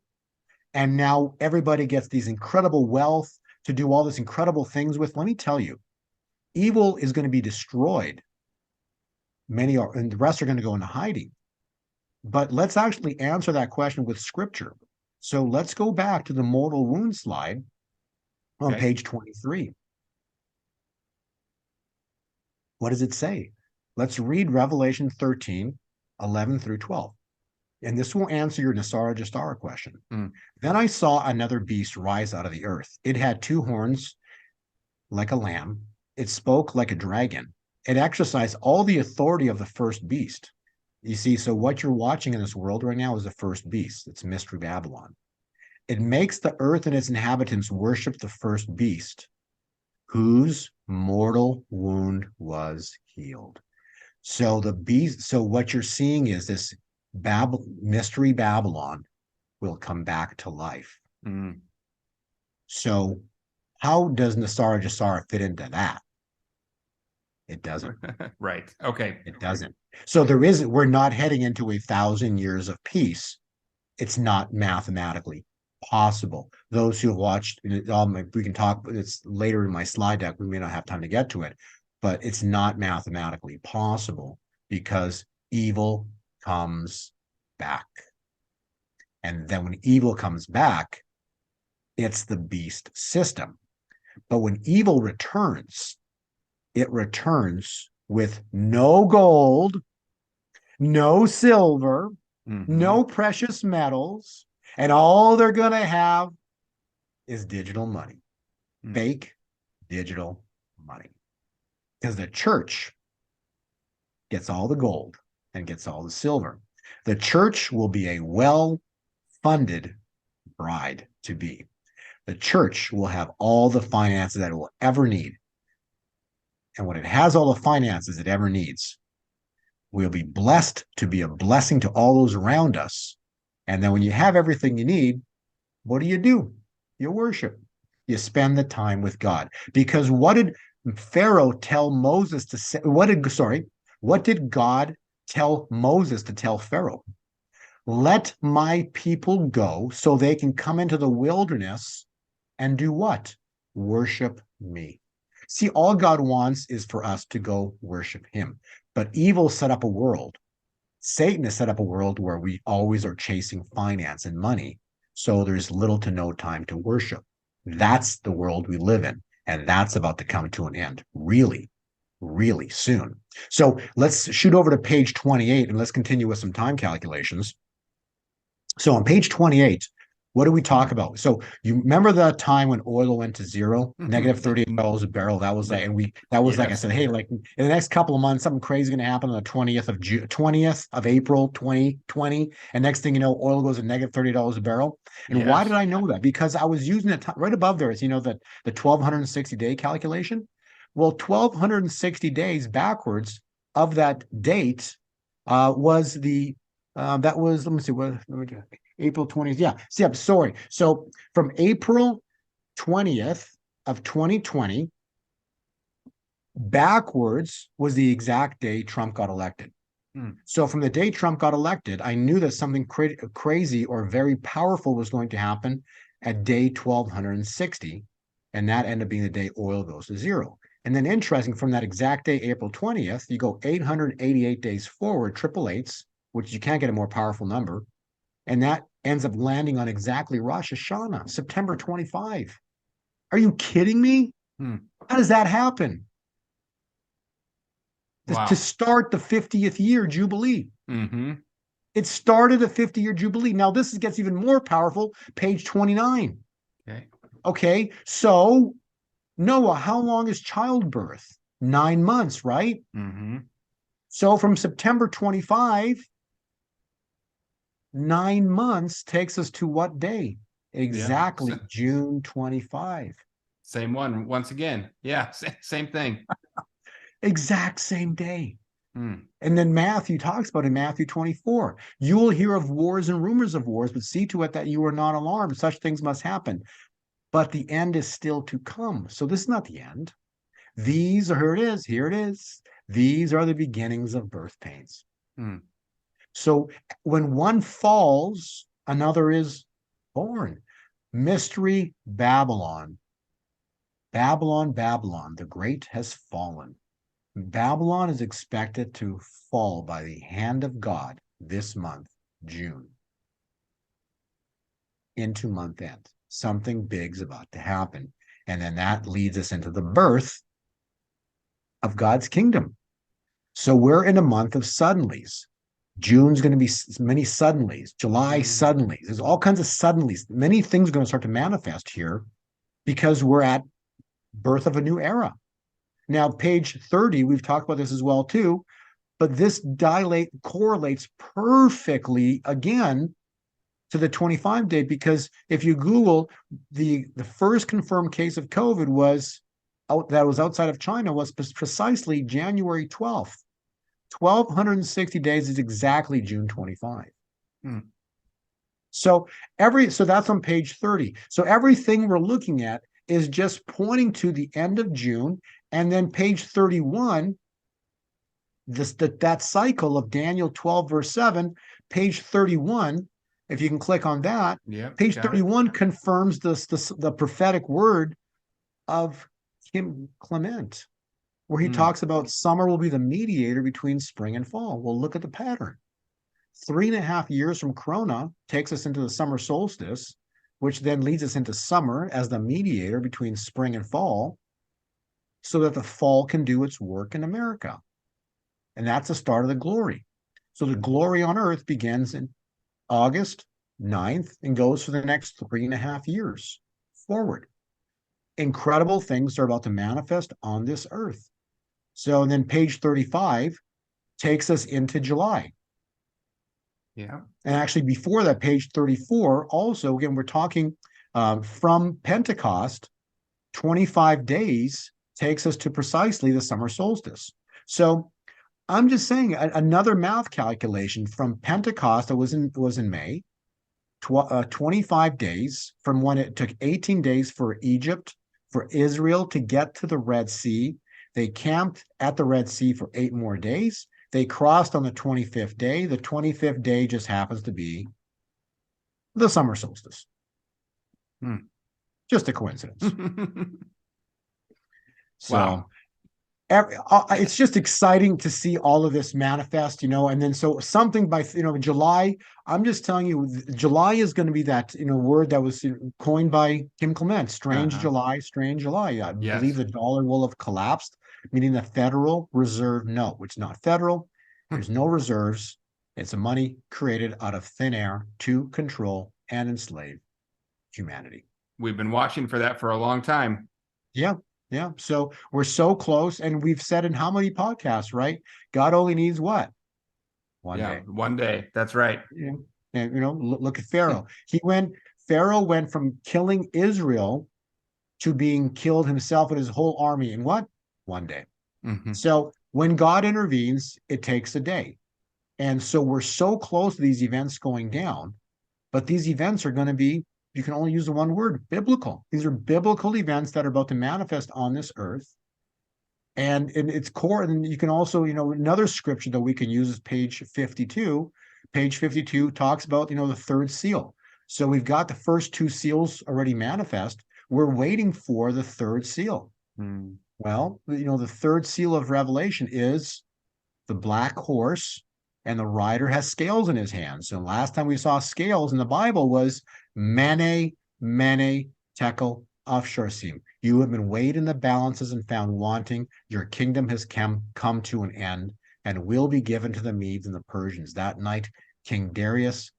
And now everybody gets these incredible wealth to do all this incredible things with. Let me tell you, evil is going to be destroyed. Many are, and the rest are going to go into hiding. But let's actually answer that question with scripture. So let's go back to the mortal wound slide on page 23. What does it say? Let's read Revelation 13, 11 through 12. And this will answer your Nasara Jastara question. Then I saw another beast rise out of the earth. It had 2 horns like a lamb. It spoke like a dragon. It exercised all the authority of the first beast. You see, so what you're watching in this world right now is the first beast. It's Mystery Babylon. It makes the earth and its inhabitants worship the first beast, whose mortal wound was healed. So the beast, so what you're seeing is this Mystery Babylon will come back to life. So how does Nasara Jasara fit into that? It doesn't. Right. Okay. It doesn't. So we're not heading into 1,000 years of peace. It's not mathematically possible. Those who have watched, we can talk, it's later in my slide deck, we may not have time to get to it, but it's not mathematically possible, because evil comes back. And then when evil comes back, it's the beast system. But when evil returns, it returns with no gold, no silver, no precious metals, and all they're going to have is digital money, fake digital money. Because the church gets all the gold and gets all the silver. The church will be a well-funded bride to be. The church will have all the finances that it will ever need. And when it has all the finances it ever needs, we'll be blessed to be a blessing to all those around us. And then when you have everything you need, what do? You worship. You spend the time with God. Because what did Pharaoh tell Moses to say? What did God tell Moses to tell Pharaoh? Let my people go so they can come into the wilderness and do what? Worship me. See, all God wants is for us to go worship him. But evil set up a world. Satan has set up a world where we always are chasing finance and money. So there's little to no time to worship. That's the world we live in. And that's about to come to an end really, really soon. So let's shoot over to page 28 and let's continue with some time calculations. So on page 28, what do we talk about? So you remember the time when oil went to zero, negative $38 a barrel? That was like, like I said, hey, like in the next couple of months, something crazy is going to happen on the 20th of April, 2020. And next thing you know, oil goes to negative $30 a barrel. And why did I know that? Because I was using it right above there. Is the 1,260 day calculation. Well, 1,260 days backwards of that date was the that was, let me see, April 20th. Yeah. See, I'm sorry. So from April 20th of 2020 backwards was the exact day Trump got elected. So from the day Trump got elected, I knew that something crazy or very powerful was going to happen at day 1,260. And that ended up being the day oil goes to zero. And then interesting, from that exact day, April 20th, you go 888 days forward, triple eights, which you can't get a more powerful number. And that ends up landing on exactly Rosh Hashanah, September 25. Are you kidding me? Hmm. How does that happen? Wow. To start the 50th year Jubilee. Mm-hmm. It started a 50-year Jubilee. Now, this gets even more powerful, page 29. Okay. Okay, so Noah, how long is childbirth? 9 months, right? Mm-hmm. So from September 25, 9 months takes us to what day? Exactly Yeah. June 25. Same one once again. Yeah, same thing. Exact same day. Hmm. And then Matthew talks about in Matthew 24, you will hear of wars and rumors of wars, but see to it that you are not alarmed. Such things must happen. But the end is still to come. So this is not the end. These are, here it is, here it is. These are the beginnings of birth pains. Hmm. So when one falls, another is born. Mystery Babylon. Babylon, Babylon, the great has fallen. Babylon is expected to fall by the hand of God this month, June, into month end. Something big's about to happen. And then that leads us into the birth of God's kingdom. So we're in a month of suddenlies. June's going to be many suddenlies. July, suddenlies. There's all kinds of suddenlies. Many things are going to start to manifest here because we're at birth of a new era. Now, page 30, we've talked about this as well too, but this correlates perfectly again to the 25 day, because if you Google the first confirmed case of COVID that was outside of China was precisely January 12th. 1,260 days is exactly June 25. Hmm. So that's on page 30. So everything we're looking at is just pointing to the end of June. And then page 31, that cycle of Daniel 12, verse 7, page 31, if you can click on that, page 31 confirms the prophetic word of Kim Clement, where he talks about summer will be the mediator between spring and fall. Well, look at the pattern. 3.5 years from Corona takes us into the summer solstice, which then leads us into summer as the mediator between spring and fall, so that the fall can do its work in America. And that's the start of the glory. So the glory on earth begins in August 9th and goes for the next 3.5 years forward. Incredible things are about to manifest on this earth. So then page 35 takes us into July. Yeah. And actually before that, page 34, also, again, we're talking from Pentecost, 25 days takes us to precisely the summer solstice. So I'm just saying another math calculation from Pentecost that was in May, 25 days from when it took 18 days for Egypt, for Israel to get to the Red Sea. They camped at the Red Sea for 8 more days. They crossed on the 25th day. The 25th day just happens to be the summer solstice. Just a coincidence. So, wow. It's just exciting to see all of this manifest, and then so something by, July, I'm just telling you, July is going to be that, word that was coined by Kim Clement, strange July, strange July. I believe the dollar will have collapsed, meaning the Federal Reserve note, which is not federal. There's no reserves. It's a money created out of thin air to control and enslave humanity. We've been watching for that for a long time. Yeah. Yeah. So we're so close. And we've said in how many podcasts, right? God only needs what? One day. One day. That's right. Yeah. And, look at Pharaoh. Pharaoh went from killing Israel to being killed himself and his whole army in what? One day. Mm-hmm. So when God intervenes, it takes a day. And so we're so close to these events going down, but these events are going to be, you can only use the one word, biblical. These are biblical events that are about to manifest on this earth. And in its core, and you can also, another scripture that we can use is page 52. Page 52 talks about, the third seal. So we've got the first 2 seals already manifest. We're waiting for the third seal. Well, the third seal of Revelation is the black horse and the rider has scales in his hands. So last time we saw scales in the Bible was mene, tekel, upharsin. You have been weighed in the balances and found wanting. Your kingdom has come to an end and will be given to the Medes and the Persians. That night, King Darius,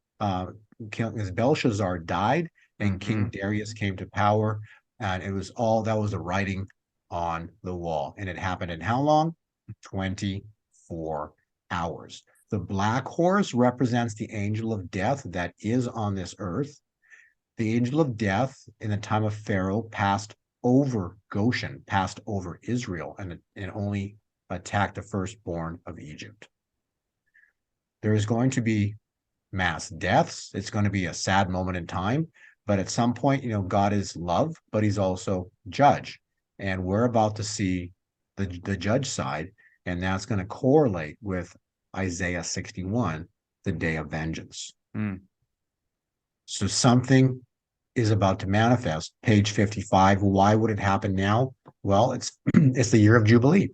King Belshazzar died, and King Darius came to power. And it was that was the writing on the wall. And it happened in how long? 24 hours. The black horse represents the angel of death that is on this earth. The angel of death in the time of Pharaoh passed over Goshen, passed over Israel, and only attacked the firstborn of Egypt. There is going to be mass deaths. It's going to be a sad moment in time, but at some point, God is love, but he's also judge. And we're about to see the judge side, and that's going to correlate with Isaiah 61, the day of vengeance. So something is about to manifest. Page 55. Why would it happen now? Well, it's the year of Jubilee.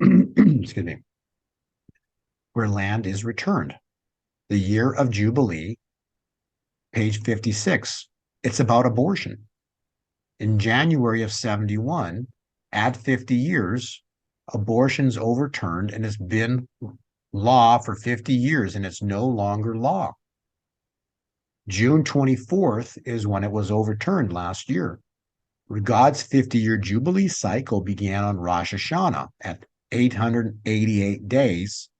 Excuse me. Where land is returned. The year of Jubilee, page 56. It's about abortion. In January of 71, at 50 years, abortion's overturned, and it's been law for 50 years, and it's no longer law. June 24th is when it was overturned last year. God's 50-year Jubilee cycle began on Rosh Hashanah at 888 days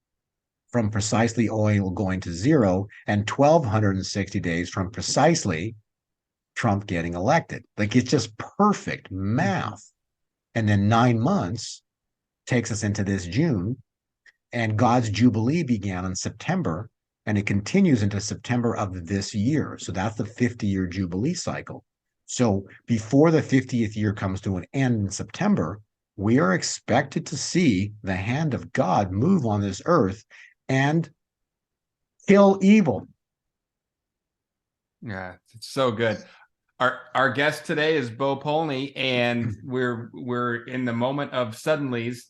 from precisely oil going to zero, and 1,260 days from precisely Trump getting elected. Like, it's just perfect math. And then 9 months takes us into this June, and God's Jubilee began in September, and it continues into September of this year. So that's the 50-year Jubilee cycle. So before the 50th year comes to an end in September, we are expected to see the hand of God move on this earth and kill evil. Yeah, it's so good. Our guest today is Bo Polney, and we're in the moment of suddenlies.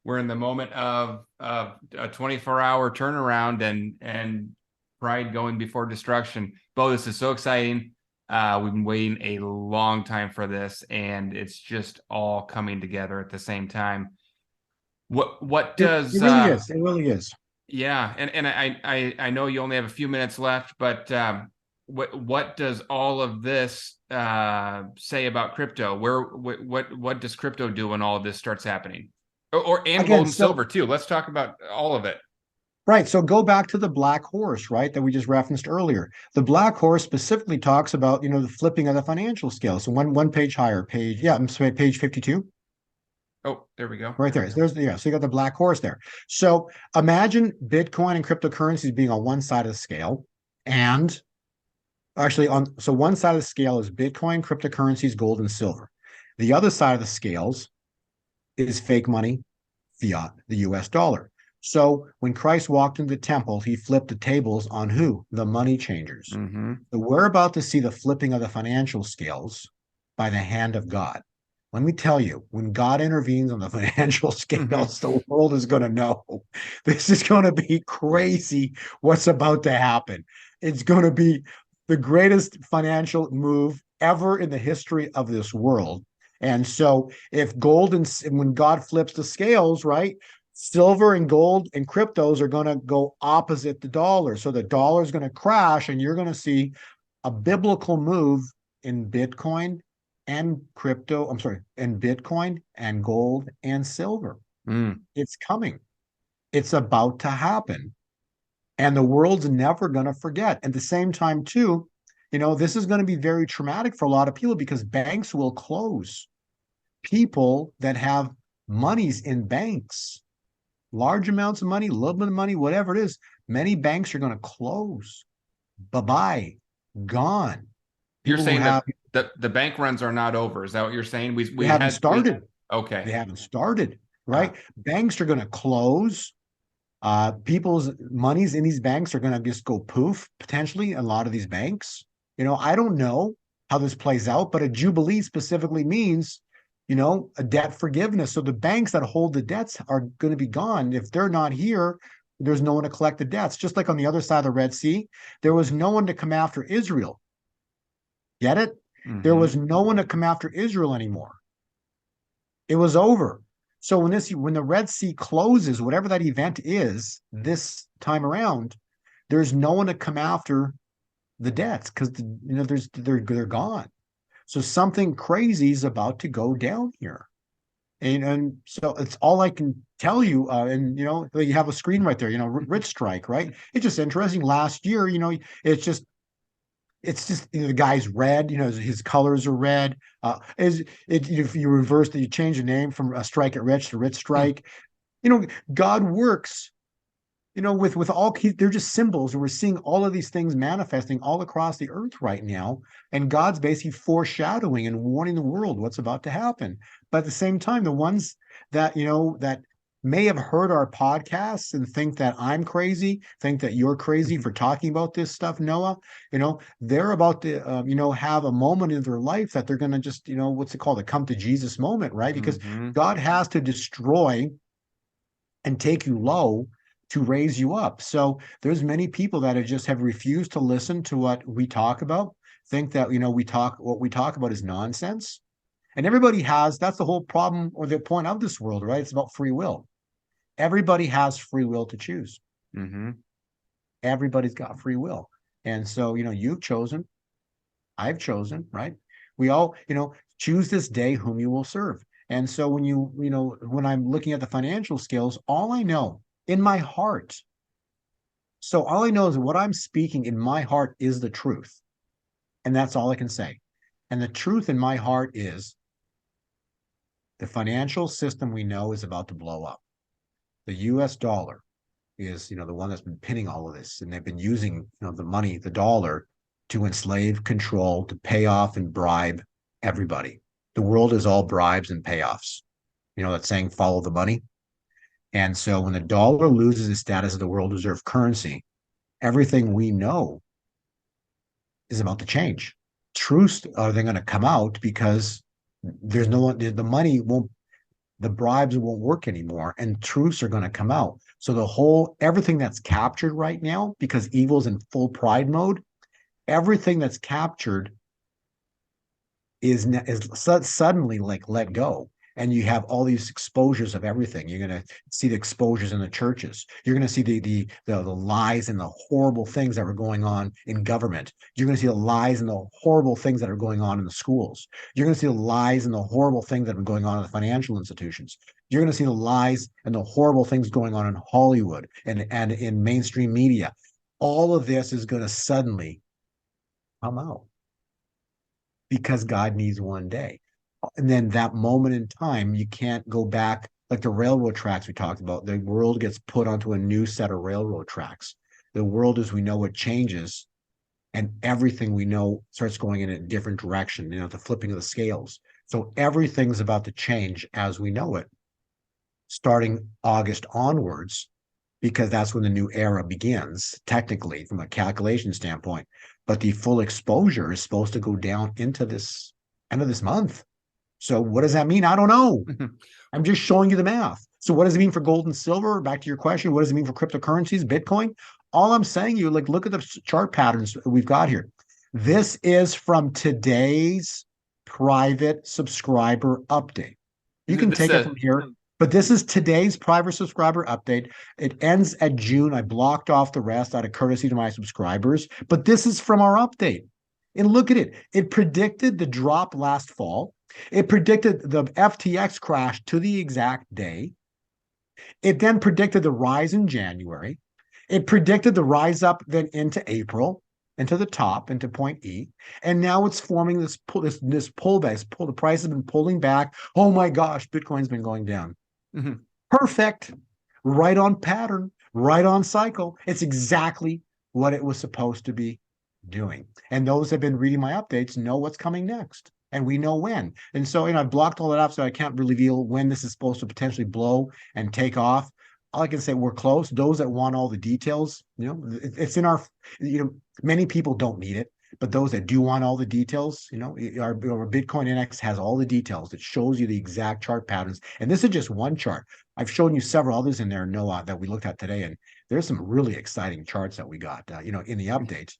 We're in the moment of a 24-hour turnaround and pride going before destruction. Bo, this is so exciting. We've been waiting a long time for this, and it's just all coming together at the same time. What does it really is? It really is. Yeah, and I know you only have a few minutes left, but what does all of this say about crypto? What does crypto do when all of this starts happening? And Again, gold and silver too. Let's talk about all of it. Right. So go back to the black horse, right, that we just referenced earlier. The black horse specifically talks about, the flipping of the financial scale. So one page higher, page 52. Oh, there we go. Right there. So you got the black horse there. So imagine Bitcoin and cryptocurrencies being on one side of the scale, and actually so one side of the scale is Bitcoin, cryptocurrencies, gold, and silver. The other side of the scales is fake money, fiat, the US dollar. So when Christ walked into the temple, he flipped the tables on who? The money changers. So we're about to see the flipping of the financial scales by the hand of God. Let me tell you, when God intervenes on the financial scales, the world is going to know. This is going to be crazy what's about to happen. It's going to be the greatest financial move ever in the history of this world. And so if gold and when God flips the scales, right, silver and gold and cryptos are going to go opposite the dollar. So the dollar is going to crash, and you're going to see a biblical move in Bitcoin and Bitcoin and gold and silver. It's coming. It's about to happen. And the world's never going to forget. At the same time, too, this is going to be very traumatic for a lot of people, because banks will close. People that have monies in banks, large amounts of money, a little bit of money, whatever it is, many banks are going to close. Bye-bye. Gone. You're saying that the bank runs are not over. Is that what you're saying? We haven't started. Okay. They haven't started, right? Banks are going to close. People's monies in these banks are going to just go poof, potentially, a lot of these banks. I don't know how this plays out, but a Jubilee specifically means, a debt forgiveness. So the banks that hold the debts are going to be gone. If they're not here, there's no one to collect the debts. Just like on the other side of the Red Sea, there was no one to come after Israel. Get it? There was no one to come after Israel anymore. It was over. So when the Red Sea closes, whatever that event is this time around, there's no one to come after the debts because they're gone. So something crazy is about to go down here. And so it's all I can tell you. And you have a screen right there, Rich Strike, right? It's just interesting. Last year, it's just the guy's red, his colors are red. If you reverse that, you change the name from a Strike at Rich to Rich Strike. God works, with all, they're just symbols, and we're seeing all of these things manifesting all across the earth right now. And God's basically foreshadowing and warning the world what's about to happen. But at the same time, the ones that, that may have heard our podcasts and think that I'm crazy, think that you're crazy for talking about this stuff, Noah, they're about to, have a moment in their life that they're going to just, what's it called? A come to Jesus moment, right? Because God has to destroy and take you low to raise you up. So there's many people that have refused to listen to what we talk about, think that, what we talk about is nonsense. And everybody that's the whole problem or the point of this world, right? It's about free will. Everybody has free will to choose. Everybody's got free will. And so, you've chosen, I've chosen, right? We all, choose this day whom you will serve. And so when I'm looking at the financial scales, all I know in my heart, so all I know is what I'm speaking in my heart is the truth. And that's all I can say. And the truth in my heart is the financial system we know is about to blow up. The US dollar is, the one that's been pinning all of this. And they've been using, the money, the dollar, to enslave, control, to pay off and bribe everybody. The world is all bribes and payoffs. That saying, follow the money. And so when the dollar loses its status as the world reserve currency, everything we know is about to change. Truths are then going to come out because there's no one, the money won't, the bribes won't work anymore, and truths are going to come out. So everything that's captured right now, because evil's in full pride mode, everything that's captured is suddenly let go. And you have all these exposures of everything. You're going to see the exposures in the churches. You're going to see the lies and the horrible things that were going on in government. You're going to see the lies and the horrible things that are going on in the schools. You're going to see the lies and the horrible things that are going on in the financial institutions. You're going to see the lies and the horrible things going on in Hollywood and in mainstream media. All of this is going to suddenly come out because God needs one day. And then that moment in time, you can't go back, like the railroad tracks we talked about. The world gets put onto a new set of railroad tracks. The world as we know it changes, and everything we know starts going in a different direction, the flipping of the scales. So everything's about to change as we know it, starting August onwards, because that's when the new era begins, technically, from a calculation standpoint. But the full exposure is supposed to go down into this end of this month. So what does that mean? I don't know. I'm just showing you the math. So what does it mean for gold and silver? Back to your question, what does it mean for cryptocurrencies, Bitcoin? All I'm saying, look at the chart patterns we've got here. This is from today's private subscriber update. You can take it from here, but this is today's private subscriber update. It ends at June. I blocked off the rest out of courtesy to my subscribers, but this is from our update. And look at it. It predicted the drop last fall. It predicted the FTX crash to the exact day. It then predicted the rise in January. It predicted the rise up then into April, into the top, into point E. And now it's forming this pullback. The price has been pulling back. Oh my gosh, Bitcoin's been going down. Perfect. Right on pattern, right on cycle. It's exactly what it was supposed to be doing. And those that have been reading my updates know what's coming next. And we know when. And so, I've blocked all that up so I can't reveal when this is supposed to potentially blow and take off. All I can say, we're close. Those that want all the details, it's in our, many people don't need it, but those that do want all the details, our Bitcoin Index has all the details. It shows you the exact chart patterns. And this is just one chart. I've shown you several others in there, Noah, that we looked at today. And there's some really exciting charts that we got, in the update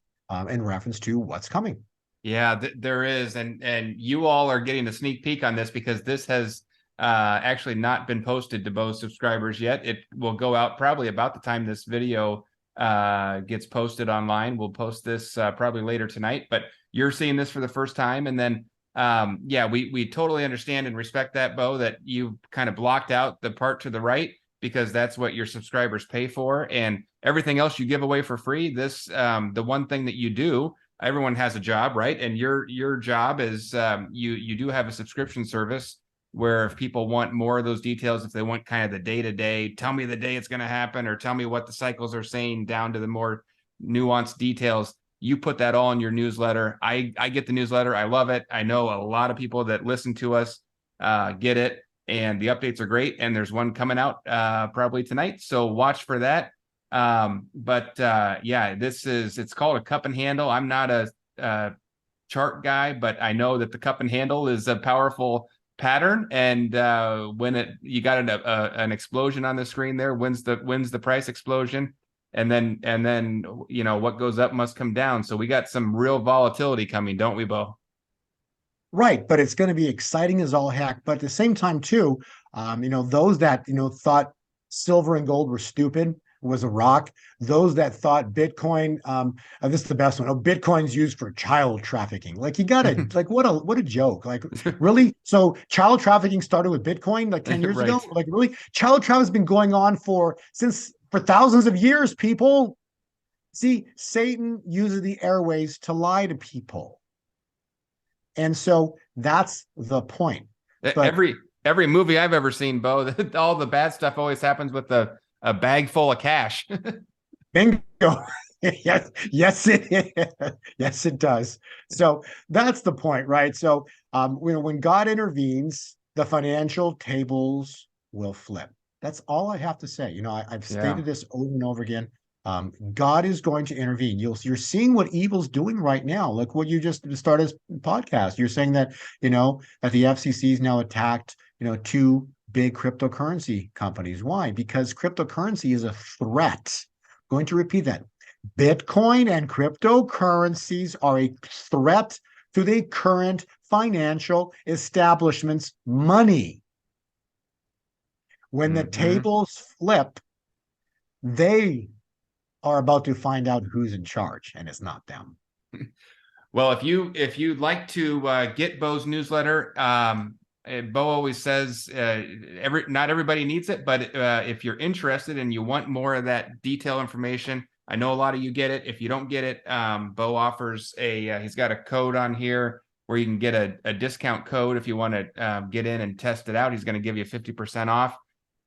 in reference to what's coming. Yeah, there is, and you all are getting a sneak peek on this because this has actually not been posted to Bo subscribers yet. It will go out probably about the time this video gets posted online. We'll post this probably later tonight, but you're seeing this for the first time. And then, yeah, we totally understand and respect that, Bo, that you kind of blocked out the part to the right because that's what your subscribers pay for, and everything else you give away for free. This, the one thing that you do, everyone has a job, right? And your job is you do have a subscription service where if people want more of those details, if they want kind of the day-to-day, tell me the day it's going to happen, or tell me what the cycles are saying down to the more nuanced details, you put that all in your newsletter. I get the newsletter. I love it. I know a lot of people that listen to us get it, and the updates are great. And there's one coming out probably tonight, so watch for that. Yeah, it's called a cup and handle. I'm not a chart guy, but I know that the cup and handle is a powerful pattern, and when you got an explosion on the screen there, wins the price explosion, and then what goes up must come down. So we got some real volatility coming, don't we, Bo? Right, but it's going to be exciting as all heck. But at the same time, too, those that thought silver and gold were stupid, was a rock. Those that thought Bitcoin, this is the best one. Oh, Bitcoin's used for child trafficking. Like, you gotta, like, what a joke. Like, really? So child trafficking started with Bitcoin like 10 years Right. ago? Like, really? Child trafficking has been going on for thousands of years, people. See, Satan uses the airways to lie to people. And so that's the point. But every movie I've ever seen, Bo, all the bad stuff always happens with a bag full of cash. bingo. Yes, it does. So that's the point, right? So, when God intervenes, the financial tables will flip. That's all I have to say. I've stated this over and over again. God is going to intervene. You're seeing what evil's doing right now. Look what you just started a podcast. You're saying that, that the FCC's now attacked, two big cryptocurrency companies. Why? Because cryptocurrency is a threat. I'm going to repeat that. Bitcoin and cryptocurrencies are a threat to the current financial establishment's money. When the tables flip, they are about to find out who's in charge, and it's not them. Well, if you'd like to get Bo's newsletter, Bo always says not everybody needs it, but if you're interested and you want more of that detailed information, I know a lot of you get it. If you don't get it, Bo offers he's got a code on here where you can get a discount code if you want to get in and test it out. He's going to give you 50% off.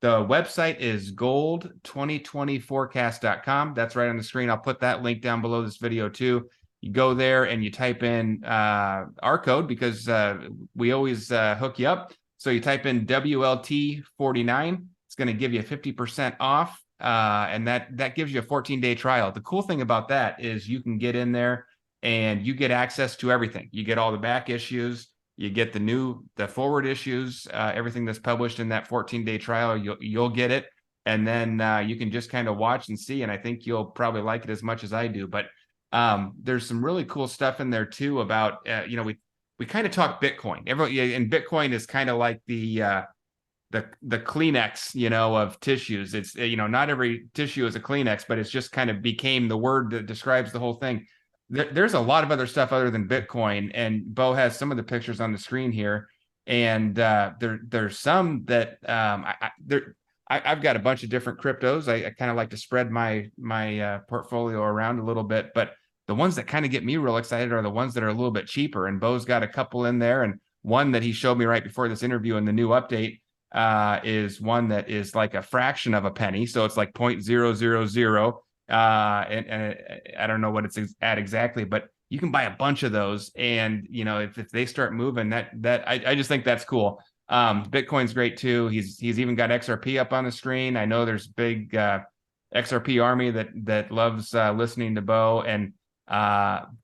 The website is gold2020forecast.com. That's right on the screen. I'll put that link down below this video too. You go there and you type in our code because we always hook you up. So you type in WLT49. It's going to give you 50% off, and that gives you a 14-day trial. The cool thing about that is you can get in there and you get access to everything. You get all the back issues. You get the forward issues, everything that's published in that 14-day trial. You'll get it, and then you can just kind of watch and see. And I think you'll probably like it as much as I do. But there's some really cool stuff in there too about we kind of talk Bitcoin. And Bitcoin is kind of like the Kleenex, of tissues. It's not every tissue is a Kleenex, but it's just kind of became the word that describes the whole thing. There's a lot of other stuff other than Bitcoin, and Bo has some of the pictures on the screen here. And there's some that I've got a bunch of different cryptos. I kind of like to spread my portfolio around a little bit, but the ones that kind of get me real excited are the ones that are a little bit cheaper. And Bo's got a couple in there, and one that he showed me right before this interview in the new update is one that is like a fraction of a penny, so it's like 0.000. And I don't know what it's at exactly, but you can buy a bunch of those, and if they start moving, I just think that's cool. Bitcoin's great too. He's even got XRP up on the screen. I know there's big XRP army that loves listening to Bo, and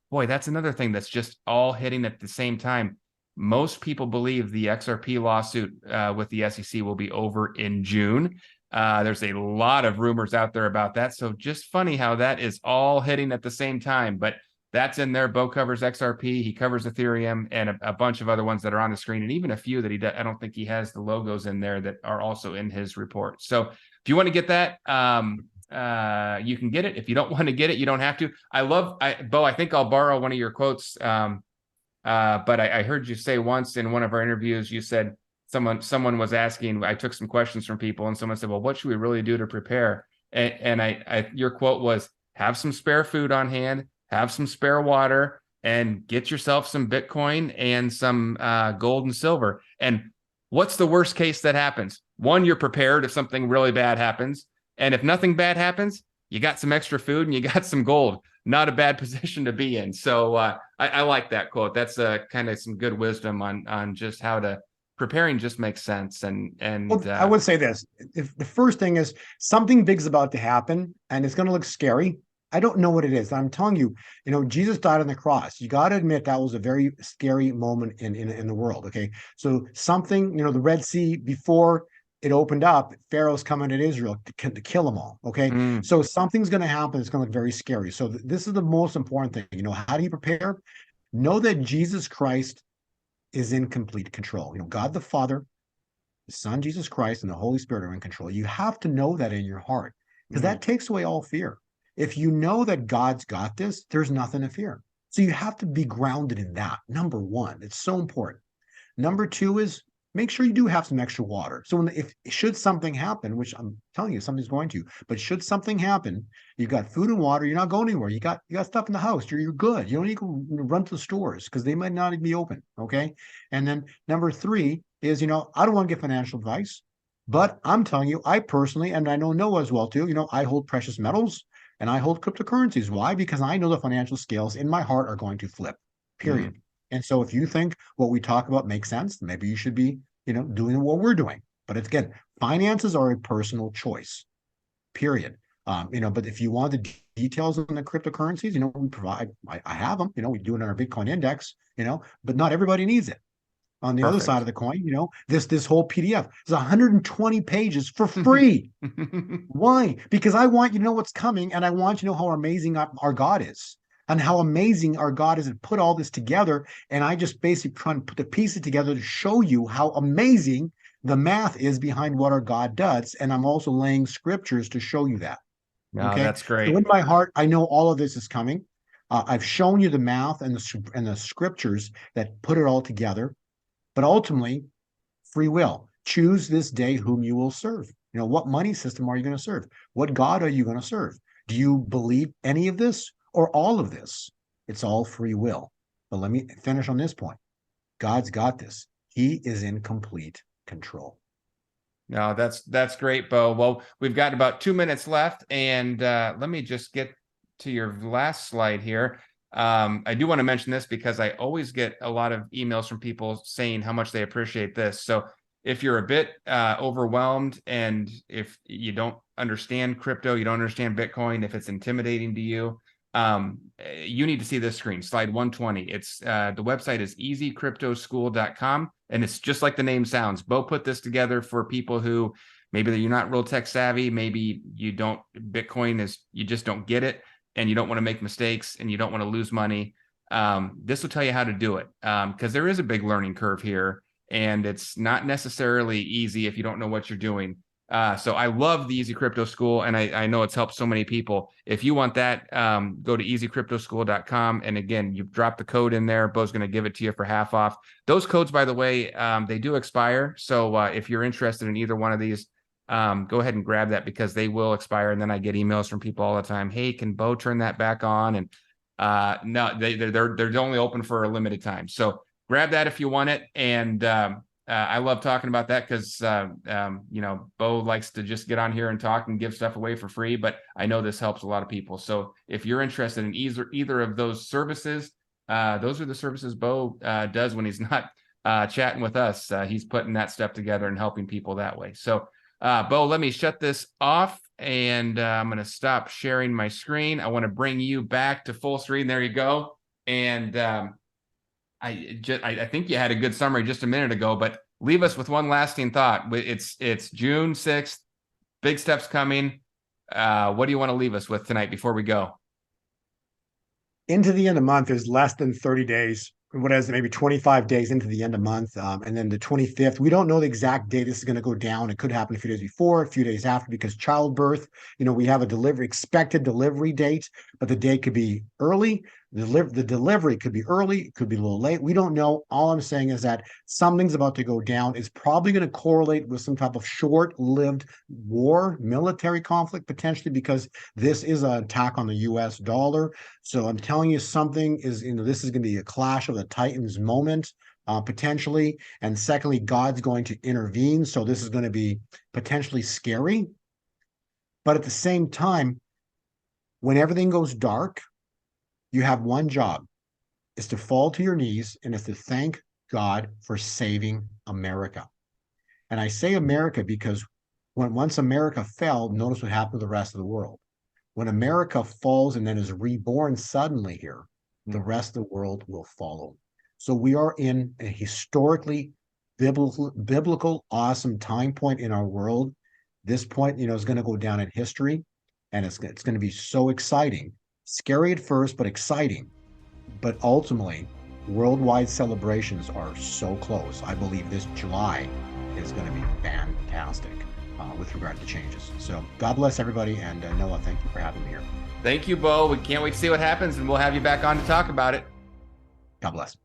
boy, that's another thing that's just all hitting at the same time. Most people believe the XRP lawsuit with the SEC will be over in June. There's a lot of rumors out there about that. So just funny how that is all hitting at the same time. But that's in there. Bo covers XRP. He covers Ethereum and a bunch of other ones that are on the screen, and even a few that I don't think he has the logos in there that are also in his report. So if you want to get that, you can get it. If you don't want to get it, you don't have to. Bo, I think I'll borrow one of your quotes. But I heard you say once in one of our interviews, you said someone was asking, I took some questions from people, and someone said, well, what should we really do to prepare? And your quote was, have some spare food on hand, have some spare water, and get yourself some Bitcoin and some gold and silver. And what's the worst case that happens? One, you're prepared if something really bad happens. And if nothing bad happens, you got some extra food and you got some gold. Not a bad position to be in. So I like that quote. That's kind of some good wisdom on just how to preparing just makes sense. And I would say this: if the first thing is something big's about to happen and it's going to look scary, I don't know what it is. I'm telling you, Jesus died on the cross. You got to admit that was a very scary moment in the world. Okay, so something, the Red Sea before it opened up, Pharaoh's coming at Israel to kill them all. Okay, so something's going to happen. It's going to look very scary. So this is the most important thing. How do you prepare? Know that Jesus Christ is in complete control. God the Father, the Son Jesus Christ, and the Holy Spirit are in control. You have to know that in your heart, because that takes away all fear. If you know that God's got this, there's nothing to fear. So you have to be grounded in that. Number one, it's so important. Number two is make sure you do have some extra water. So should something happen, which I'm telling you, something's going to, but should something happen, you've got food and water, you're not going anywhere. You got stuff in the house, you're good. You don't need to run to the stores because they might not be open. Okay. And then number three is, I don't want to give financial advice, but I'm telling you, I personally, and I know Noah as well too, I hold precious metals. And I hold cryptocurrencies. Why? Because I know the financial scales in my heart are going to flip, period. And so if you think what we talk about makes sense, maybe you should be, doing what we're doing. But it's, again, finances are a personal choice, period. But if you want the details on the cryptocurrencies, we provide, I have them, we do it in our Bitcoin index, but not everybody needs it. On the other side of the coin, this whole PDF is 120 pages for free. Why? Because I want you to know what's coming, and I want you to know how amazing our God is, and how amazing our God is, and put all this together. And I just basically try and put the pieces together to show you how amazing the math is behind what our God does. And I'm also laying scriptures to show you that. No, okay, that's great. So in my heart, I know all of this is coming. I've shown you the math and the scriptures that put it all together. But ultimately, free will. Choose this day whom you will serve. What money system are you going to serve? What God are you going to serve? Do you believe any of this or all of this? It's all free will. But let me finish on this point. God's got this. He is in complete control. No, that's great, Bo. Well, we've got about 2 minutes left, and let me just get to your last slide here. I do want to mention this because I always get a lot of emails from people saying how much they appreciate this. So if you're a bit overwhelmed, and if you don't understand crypto, you don't understand Bitcoin, if it's intimidating to you, you need to see this screen, slide 120. It's the website is easycryptoschool.com, and it's just like the name sounds. Bo put this together for people who maybe you're not real tech savvy, maybe Bitcoin you just don't get it, and you don't want to make mistakes, and you don't want to lose money. This will tell you how to do it, because there is a big learning curve here, and it's not necessarily easy if you don't know what you're doing. So I love the Easy Crypto School, and I know it's helped so many people. If you want that, go to easycryptoschool.com. And again, you drop the code in there. Bo's going to give it to you for half off. Those codes, by the way, they do expire. So if you're interested in either one of these, go ahead and grab that, because they will expire. And then I get emails from people all the time. Hey, can Bo turn that back on? And no, they're only open for a limited time. So grab that if you want it. And I love talking about that because, Bo likes to just get on here and talk and give stuff away for free. But I know this helps a lot of people. So if you're interested in either of those services, those are the services Bo does when he's not chatting with us. He's putting that stuff together and helping people that way. So Bo, let me shut this off, and I'm going to stop sharing my screen. I want to bring you back to full screen. There you go. And I think you had a good summary just a minute ago, but leave us with one lasting thought. It's June 6th. big steps coming. What do you want to leave us with tonight before we go? Into the end of the month is less than 30 days. What is it, maybe 25 days into the end of month. And then the 25th, we don't know the exact day this is going to go down. It could happen a few days before, a few days after, because childbirth, we have expected delivery date, but the date could be early. The delivery could be early, it could be a little late. We don't know. All I'm saying is that something's about to go down. It's probably going to correlate with some type of short-lived war, military conflict, potentially, because this is an attack on the US dollar. So I'm telling you, something is, this is going to be a clash of the Titans moment, potentially. And secondly, God's going to intervene. So this is going to be potentially scary. But at the same time, when everything goes dark, you have one job, is to fall to your knees and is to thank God for saving America. And I say America because once America fell, notice what happened to the rest of the world. When America falls and then is reborn suddenly here, the rest of the world will follow. So we are in a historically biblical, awesome time point in our world. This point, is going to go down in history, and it's going to be so exciting. Scary at first, but exciting. But ultimately, worldwide celebrations are so close. I believe this July is going to be fantastic with regard to changes. So God bless everybody. And Noah, thank you for having me here. Thank you, Bo. We can't wait to see what happens, and we'll have you back on to talk about it. God bless.